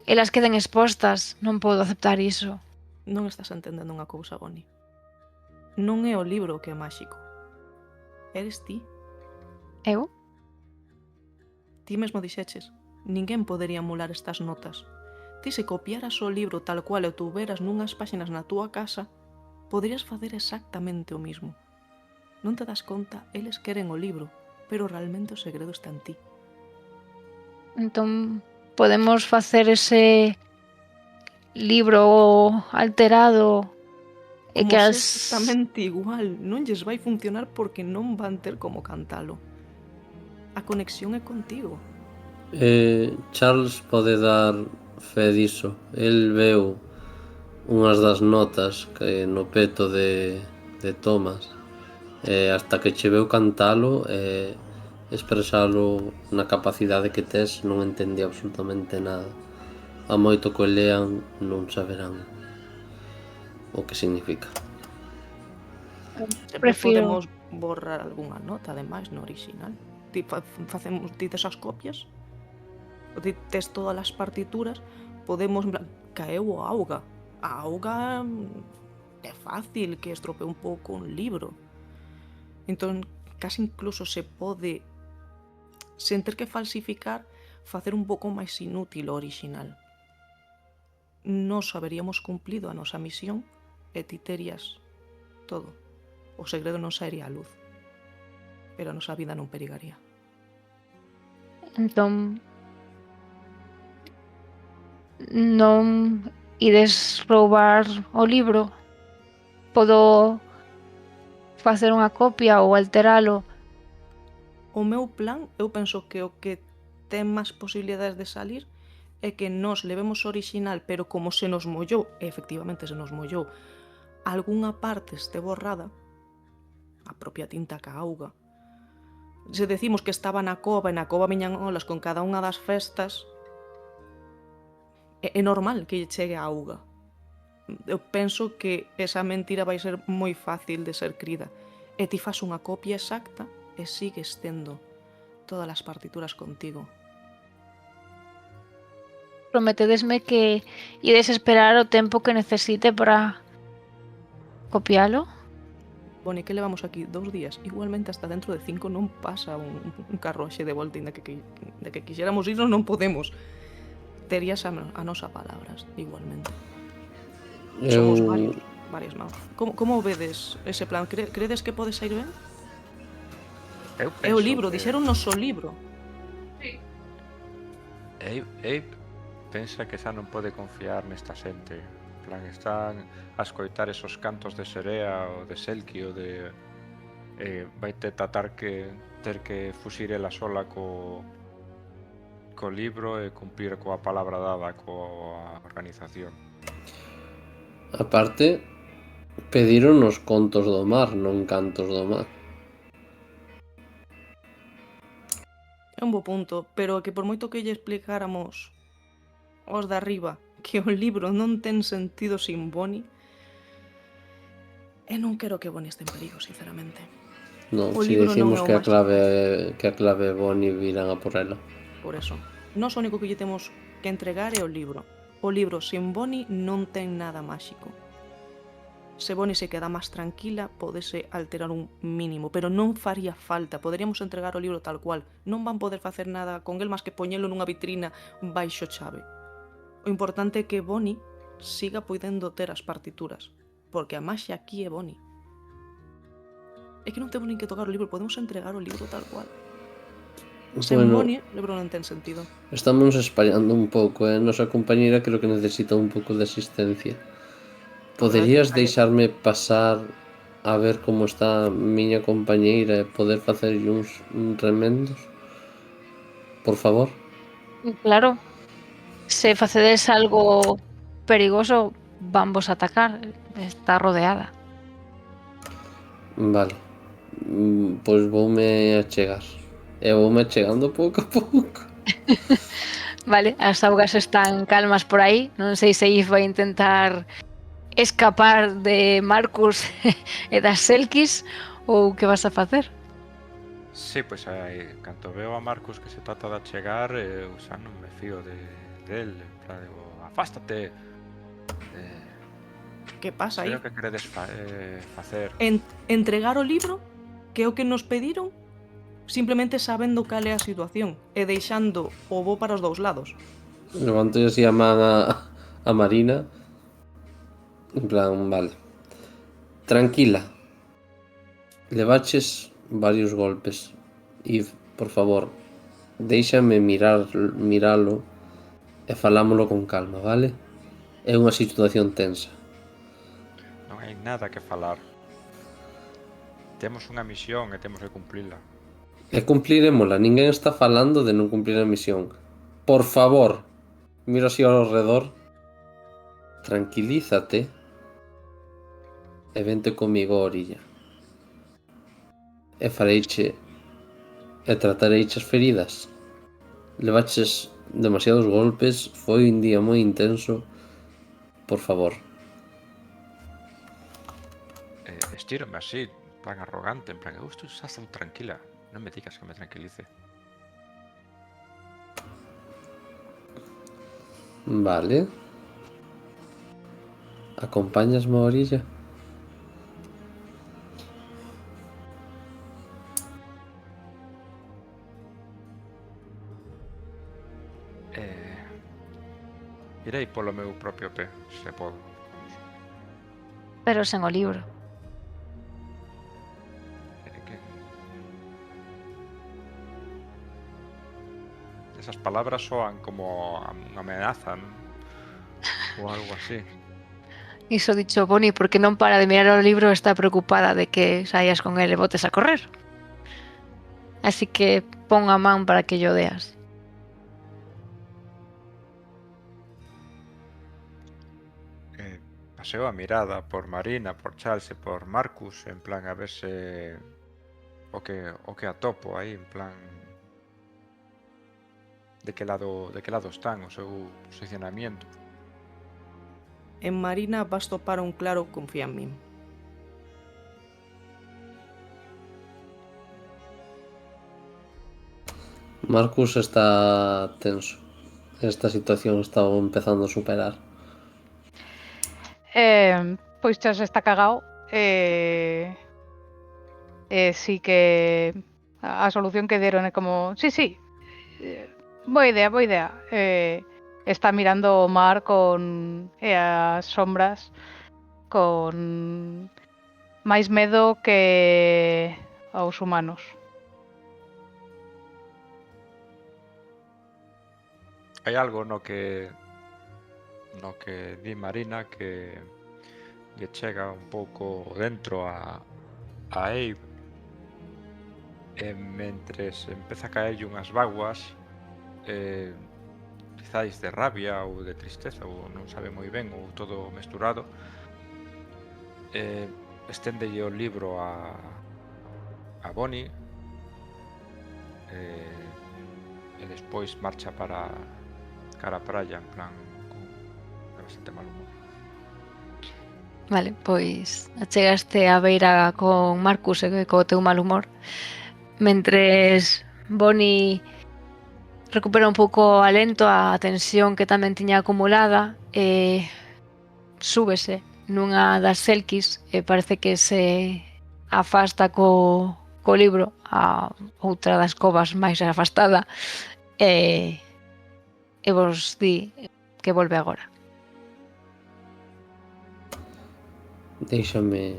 elas queden expostas. Non podo aceptar iso. Non estás entendendo unha cousa, Bonnie. Non é o libro que é máxico. Eres ti. Eu? Ti mesmo dixeches. Ninguén podería emular estas notas. Ti se copiaras o libro tal cual e o tuveras nunhas páxinas na túa casa, poderías facer exactamente o mismo. Non te das conta, eles queren o libro, pero realmente o segredo está en ti. Entón, podemos facer ese libro alterado e Como que se as... exactamente igual, non lles vai funcionar porque non van ter como cantalo. A conexión é contigo. Charles pode dar fe diso. El veu unhas das notas que no peto de Thomas, hasta que che veu cantalo e expresalo na capacidade que tes, non entendí absolutamente nada. A moito que o lean non saberán o que significa. Sempre Prefiro- podemos borrar algunha nota, ademais, no original. Ti facemos tes as copias, ou ti tes todas as partituras, podemos... Caeu o auga. A auga é fácil que estropee un pouco un libro. Entón, casi incluso se pode, sen ter que falsificar, facer un pouco máis inútil o original. Nos haberíamos cumplido a nosa misión e ti terías todo. O segredo non saería á luz, pero a nosa vida non perigaría. Entón, non ides roubar o libro. Podo facer unha copia ou alteralo. O meu plan, eu penso que o que ten máis posibilidades de salir é que nos levemos o original, pero como se nos mollou, e efectivamente se nos mollou, algunha parte este borrada, a propia tinta ca auga. Se decimos que estaba na cova e na cova viñan olas con cada unha das festas, é normal que lle chegue a auga. Eu penso que esa mentira vai ser moi fácil de ser crida. E ti fas unha copia exacta e sigues tendo todas as partituras contigo. Prometedesme que ides esperar o tempo que necesite para copialo. Boni, que levamos aquí 2 días. Igualmente hasta dentro de 5 non pasa un carruaxe de volta, inda que quixéramos irnos non podemos. Terías a nosa palabras, igualmente. Somos Eu... varios magos. Como vedes ese plan? Credes que pode sair ben? Eu É o penso libro, que dixeron nos o libro. Abe pensa que xa non pode confiar nesta xente. En plan, están a escoitar esos cantos de Serea ou de Selki ou de... vai ter que fuxir ela sola co libro e cumplir coa palabra dada coa organización. Aparte, pediron os contos do mar, non cantos do mar. É un bo punto, pero que por moito que lle explicáramos aos de arriba que o libro non ten sentido sin Bonnie, e non quero que Bonnie este en perigo, sinceramente. Non, O si libro non dicimos é o que a máxico. clave é Bonnie virán a por ela. Por eso, nós o único que lle temos que entregar é o libro. O libro sin Bonnie non ten nada máxico. Se Bonnie se queda máis tranquila, podese alterar un mínimo, pero non faría falta. Poderíamos entregar o libro tal cual. Non van poder facer nada con el máis que poñelo nunha vitrina baixo chave. O importante é que Bonnie siga podendo ter as partituras, porque a maxia aquí é Bonnie. É que non temos nin que tocar o libro, podemos entregar o libro tal cual. Sen Bueno, Bonnie, o libro non ten sentido. estamos espallando un pouco, Nosa compañeira creo que necesita un pouco de asistencia. Poderías deixarme pasar a ver como está a miña compañeira e poder facerlle uns remendos? Por favor? Claro, se facedes algo perigoso, vamos a atacar. Está rodeada. Vale. Pois voume achegar. E voume achegando pouco a pouco. Vale, as augas están calmas por aí. Non sei se If vai intentar escapar de Marcus e das Selkis ou que vas a facer. Sí, pois aí, canto veo a Marcus que se trata de achegar, eu xa non me fío del, en plan, digo, afástate. Que pasa Sei aí? o que queredes facer. Entregar o libro, que é o que nos pediron, simplemente sabendo cal é a situación e deixando o bo para os dous lados. Levanto así a man a Marina. En plan, vale. Tranquila. Levaches varios golpes. E, por favor, déixame miralo e falámolo con calma, vale? É unha situación tensa. Non hai nada que falar. Temos unha misión e temos que cumplila. E cumplirémola, ninguén está falando de non cumplir a misión. Por favor, miro así ao redor. Tranquilízate e vente comigo a orilla. E fareiche e tratareiche as feridas. Levaches demasiados golpes, foi un día moi intenso. Por favor. Estírome así, en plan arrogante, en plan, eu estou xa tan tranquila. Non me digas que me tranquilice. Vale. Acompáñasme a orilla? Irei polo meu propio pé, se podo. Pero sen o libro. Esas palabras soan como unha amenaza, non? Ou algo así. Iso dicho Bonnie porque non para de mirar o libro, está preocupada de que saias con ele e botes a correr. Así que pon a man para que yo deas. Paseo a mirada por Marina, por Charles e por Marcus, en plan a ver se o que atopo aí, en plan de que lado están o seu posicionamento. En Marina vas topar un claro confía en min. Marcus está tenso. esta situación estaba empezando a superar. Pois Chas está cagao. Sí que a solución que deron é como, sí, boa idea. Está mirando o mar con as sombras con máis medo que aos humanos. Hai algo no que di Marina que lle chega un pouco dentro a Abe, e mentres empeza a caerlle unhas vaguas, quizáis de rabia ou de tristeza, ou non sabe moi ben, ou todo mesturado, esténdelle o libro a Bonnie, e despois marcha para cara a praia, en plan con bastante mal humor. Vale, pois achegaste a beira con Marcus e co teu mal humor. Mentres Bonnie recupera un pouco o alento, a tensión que tamén tiña acumulada, súbese nunha das selkis e parece que se afasta co libro a outra das covas máis afastada e vos di que volve agora. Déixame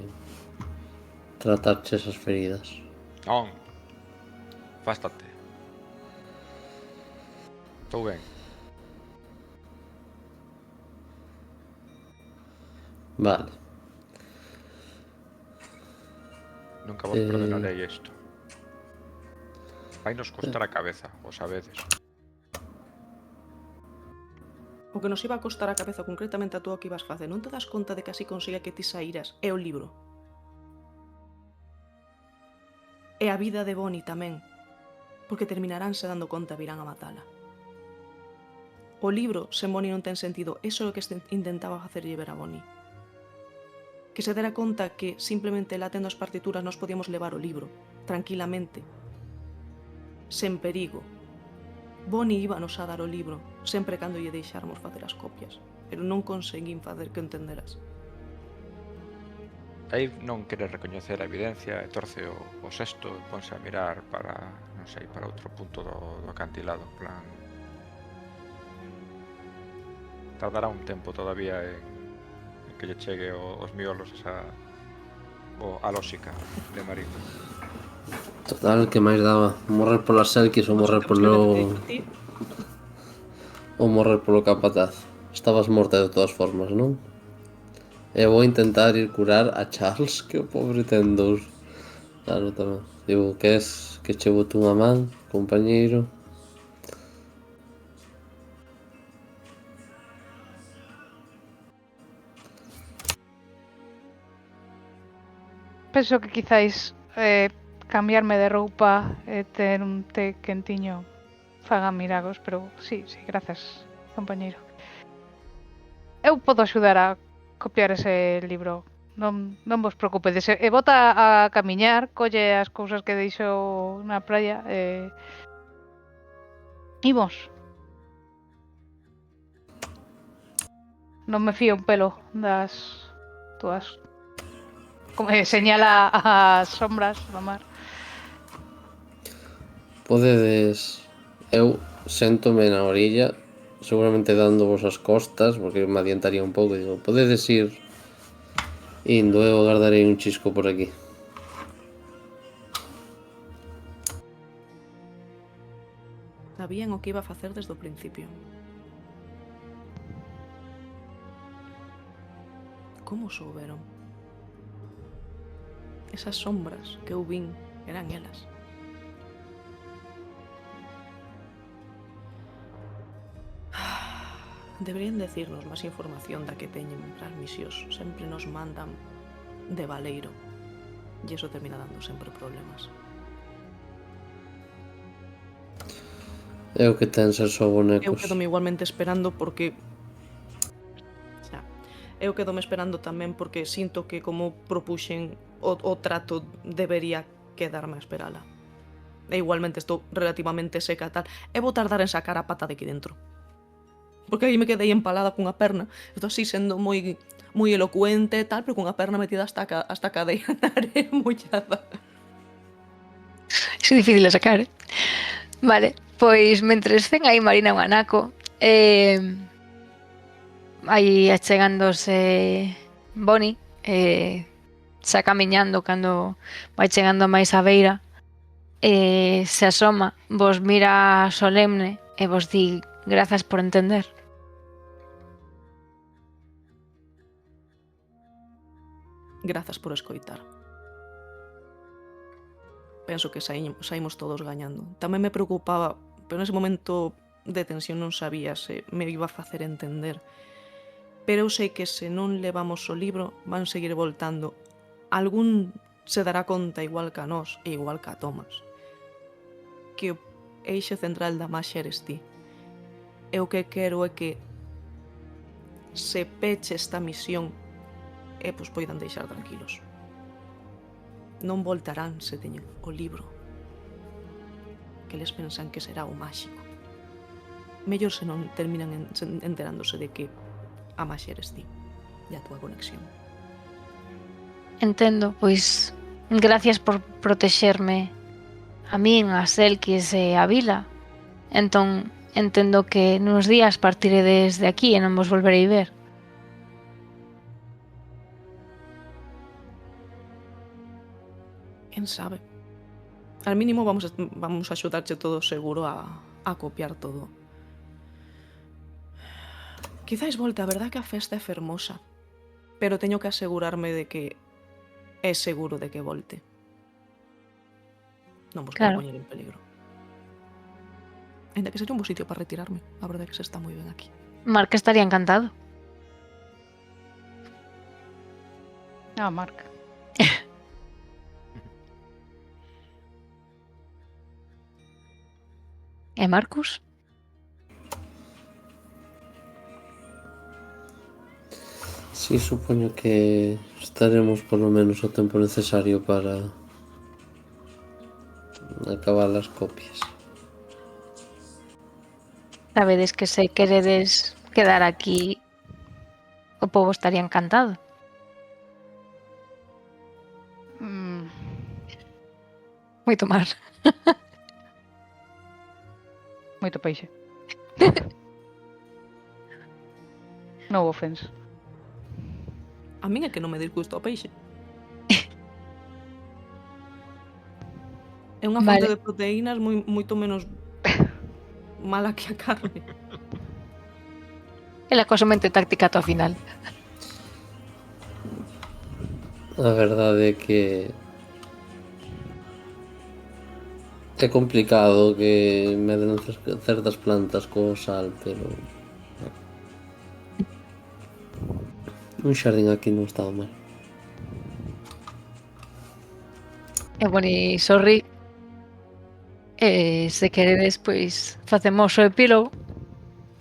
tratarche esas feridas. Non, fástate. Estou ben. Vale. Nunca vos perdonarei isto. Vai nos costar a cabeza, o sabedes. O que nos iba a costar a cabeza concretamente a todo o que ibas facer. Non te das conta de que así consiga que ti saíras? É o libro. E a vida de Bonnie tamén. Porque terminaránse dando conta e virán a matala. O libro, sen Bonnie non ten sentido. Eso é o que intentaba facerlle ver a Bonnie. Que se dera conta que simplemente lá tendo as partituras nos podíamos levar o libro, tranquilamente, sen perigo. Bonnie íbanos a dar o libro, sempre cando lle deixáramos facer as copias, pero non conseguín facer que entenderas. Aí non quere recoñecer a evidencia e torce o sexto e ponse a mirar para, non sei, para outro punto do acantilado, en plan... Tardará un tempo todavía en que lle chegue os miolos a lóxica de Marina. Total, que máis daba? Morrer polas selkis ou morrer polo... ou morrer polo capataz. Estabas morta de todas formas, non? E vou intentar ir curar a Charles, que o pobre ten dous. Claro, tamén. Digo, que che bote unha man, compañeiro. Penso que quizáis cambiarme de roupa e ter un té quentiño faga milagros, pero sí, grazas, compañeiro. Eu podo axudar a copiar ese libro. Non vos preocupedes. E bota a camiñar, colle as cousas que deixou na praia e... Imos. Non me fío un pelo das túas... Como señala as sombras do mar. Podedes... Eu séntome na orilla, seguramente dándovos as costas, porque me adiantaría un pouco. Digo, podedes ir indo, eu agardarei un chisco por aquí. Sabían o que iba a facer desde o principio. Como souberon? Esas sombras que eu vin eran elas. Deberían decirnos máis información da que teñen as misións. Sempre nos mandan de baleiro. E iso termina dando sempre problemas. É o que ten ser só bonecos. Eu quedome igualmente esperando porque... Eu quedome esperando tamén porque sinto que como propuxen o trato debería quedarme a esperala. E igualmente estou relativamente seca tal. E vou tardar en sacar a pata de aquí dentro. Porque aí me quedei empalada cunha perna. Estou así sendo moi elocuente e tal, pero cunha perna metida hasta a cadeira na area mollada. É difícil de sacar, eh? Vale, pois mentres ten aí Marina un anaco, aí achegándose Bonnie, xa camiñando cando vai chegando máis á beira, se asoma, vos mira solemne e vos di grazas por entender. Grazas por escoitar. Penso que saímos todos gañando. Tamén me preocupaba, pero nese momento de tensión non sabía se me iba a facer entender. Pero eu sei que se non levamos o libro, van seguir voltando. Algún se dará conta igual que a nós e igual que a Thomas, que o eixe central da maxia eres ti. E o que quero é que se peche esta misión e pois poidan deixar tranquilos. Non voltarán se teñen o libro, que les pensan que será o máxico. Mellor se non terminan enterándose de que a maxia eres ti e a túa conexión. Entendo, pois gracias por protexerme a min, a Selkis e a vila. Entón, entendo que nuns días partiredes de aquí e non vos volverei ver. Quen sabe? Al mínimo vamos a axudarche todo seguro a copiar todo. Quizáis volte, a verdad que a festa é fermosa, pero teño que asegurarme de que é seguro de que volte. Non vos quero Claro. poñer en peligro. Ainda que sería un bo sitio para retirarme. A verdade é que se está moi ben aquí. Mark estaría encantado. Ah, Mark. E Marcus? Sí, supoño que estaremos polo menos o tempo necesario para acabar as copias. Sabedes que se queredes quedar aquí, o povo estaría encantado. Mm, Moito máis. moito peixe. No offense. A min é que non me disgusta o peixe. É unha fonte Vale. de proteínas moito menos mala que a carne. E la cosa mente táctica ata o final. A verdade é que é complicado que medren certas plantas co sal, pero un xardín aquí non estaba mal. E boni, sorry. Se queredes, pois facemos o epílogo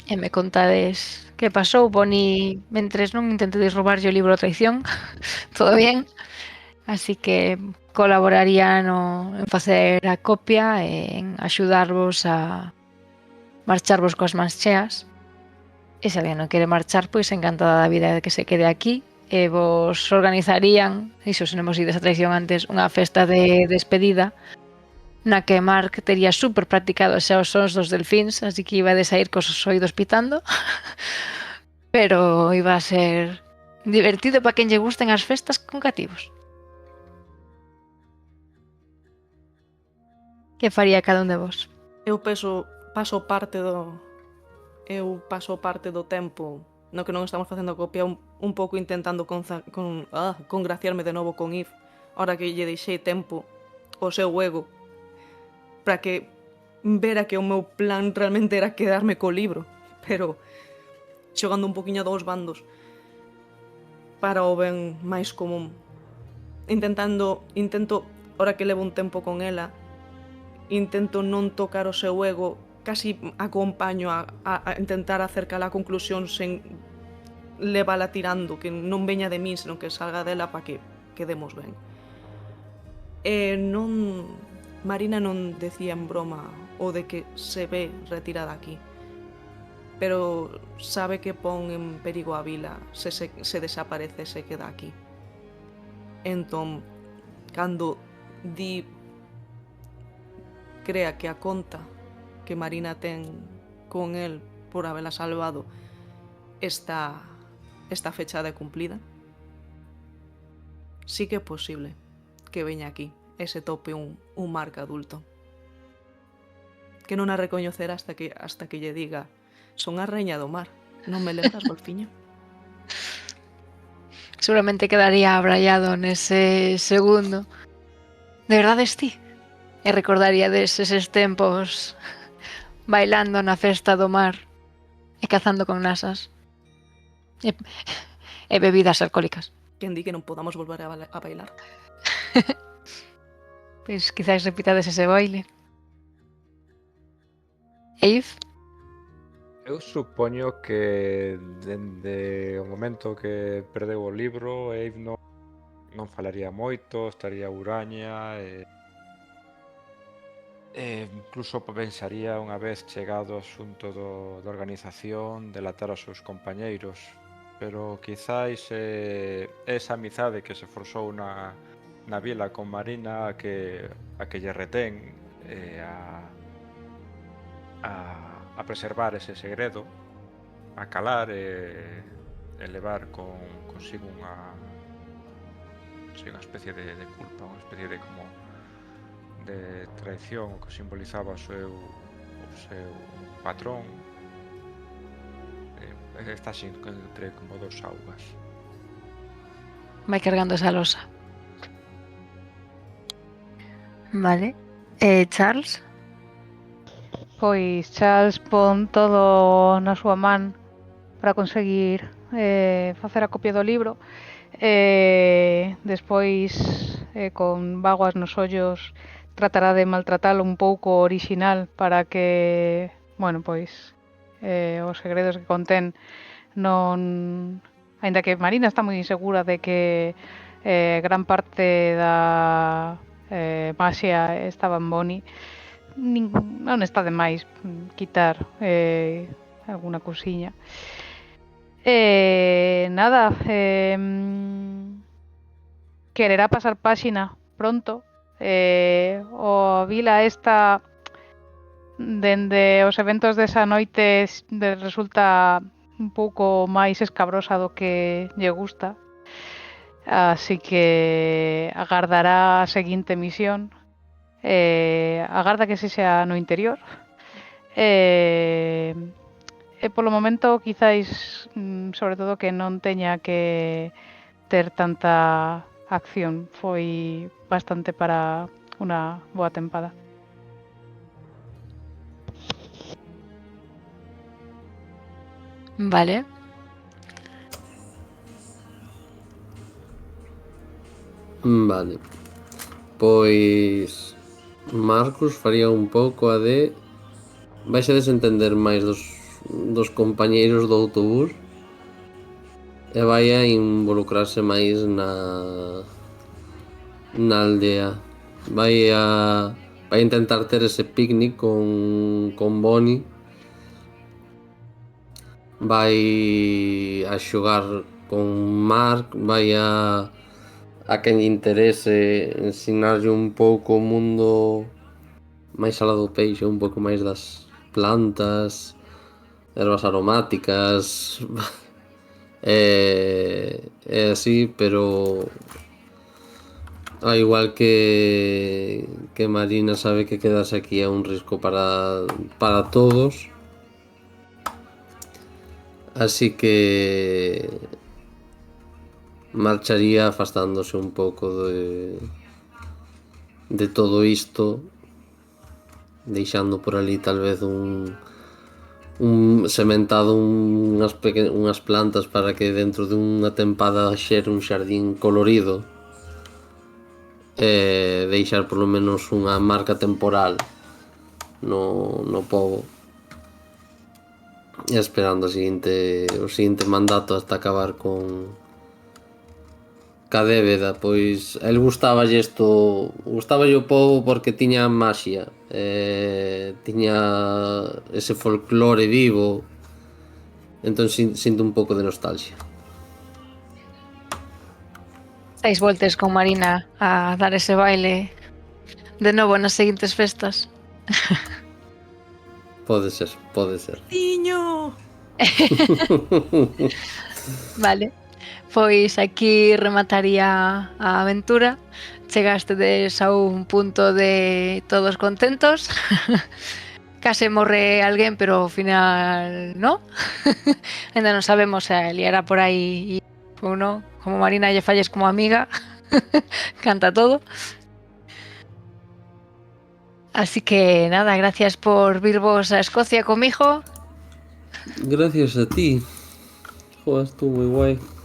e me contades que pasou. Boni, mentres non intentedes roubarlle o libro a traición, todo bien. Así que colaboraría en facer a copia e en axudarvos a marcharvos coas mans cheas. E se alguén non quere marchar, pois encantada da vida de que se quede aquí. E vos organizarían, iso se non vos ides a traición antes, unha festa de despedida na que Mark tería super practicado xa os sons dos delfíns, así que iba a sair cos oídos pitando. Pero iba a ser divertido para quen lle gusten as festas con cativos. Que faría cada un de vos? Eu paso parte do tempo no que non estamos facendo a copia un pouco intentando congraciarme de novo con Eve, ahora que lle deixei tempo ao seu ego para que vera que o meu plan realmente era quedarme co libro, pero xogando un poquinho a dous bandos para o ben máis común. Intento, ahora que levo un tempo con ela, intento non tocar o seu ego, casi acompaño a intentar acercar a conclusión sen levala tirando, que non veña de min, senón que salga dela para que quedemos ben. Marina non decía en broma o de que se ve retirada aquí. pero sabe que pon en perigo a vila se desaparece e se queda aquí. Entón, cando di crea que a conta que Marina ten con el por habela salvado está fechada e cumplida, sí que é posible que veña aquí e se tope un Mark adulto. Que non a recoñecerá hasta que lle diga: son a reña do mar, non me lembras, golfiño? Seguramente quedaría abraiado nese segundo. De verdade ti? E recordaría deses tempos bailando na festa do mar e cazando con nasas e bebidas alcohólicas. Quen di que non podamos volver a bailar? Pois quizás repitades ese baile. Eve? Eu supoño que dende o momento que perdeu o libro, Eve non falaría moito, estaría huraña e incluso pensaría unha vez chegado o asunto da organización delatar aos seus compañeiros, pero quizáis esa amizade que se forzou na vila con Marina a que lle retén a preservar ese segredo, a calar e levar consigo unha especie de culpa, unha especie de como de traición que simbolizaba o seu patrón. Está así entre como dos augas. Vai cargando esa losa. Vale. Charles? Pois Charles pon todo na súa man para conseguir facer a copia do libro. Despois, con vaguas nos ollos, tratará de maltratalo un pouco orixinal para que, bueno, pois, os segredos que contén non... Aínda que Marina está moi insegura de que gran parte da maxia estaba en Bonnie, non está de máis quitar alguna cousiña. Nada, quererá pasar páxina pronto. O vila esta, dende os eventos desa noite, resulta un pouco máis escabrosa do que lle gusta. Así que agardará a seguinte misión. Agarda que se xa no interior. E polo momento quizáis, sobre todo, que non teña que ter tanta acción. Foi bastante para unha boa tempada. Vale. Vale. Pois Marcus faría un pouco a de vais a desentender máis dos compañeiros do autobús e vai a involucrarse máis na aldea. Vai a intentar ter ese picnic con Bonnie. Vai a xogar con Mark, vai a quen lle interese ensinarlle un pouco o mundo máis alá do peixe, un pouco máis das plantas, ervas aromáticas e así, pero ao igual que Marina sabe que quedarse aquí é un risco para todos, así que marcharía afastándose un pouco de todo isto, deixando por ali tal vez un sementado unhas plantas para que dentro de unha tempada xere un xardín colorido e deixar polo menos unha marca temporal no pobo, e esperando o seguinte mandato hasta acabar con ca débeda. Pois el gustaballe o pobo porque tiña maxia, tiña ese folclore vivo Entón sinto un pouco de nostalgia. Estáis voltes con Marina a dar ese baile de novo nas seguintes festas. Pode ser, pode ser. Tiño! Vale, pois aquí remataría a aventura. Chegastedes a un punto de todos contentos. Case morre alguén, pero ao final no. Ainda non sabemos se liará por aí ou non. Como Marina lle falles como amiga, canta todo. Así que nada, gracias por virvos a Escocia comigo. Gracias a ti. Joder, estuvo moi guai.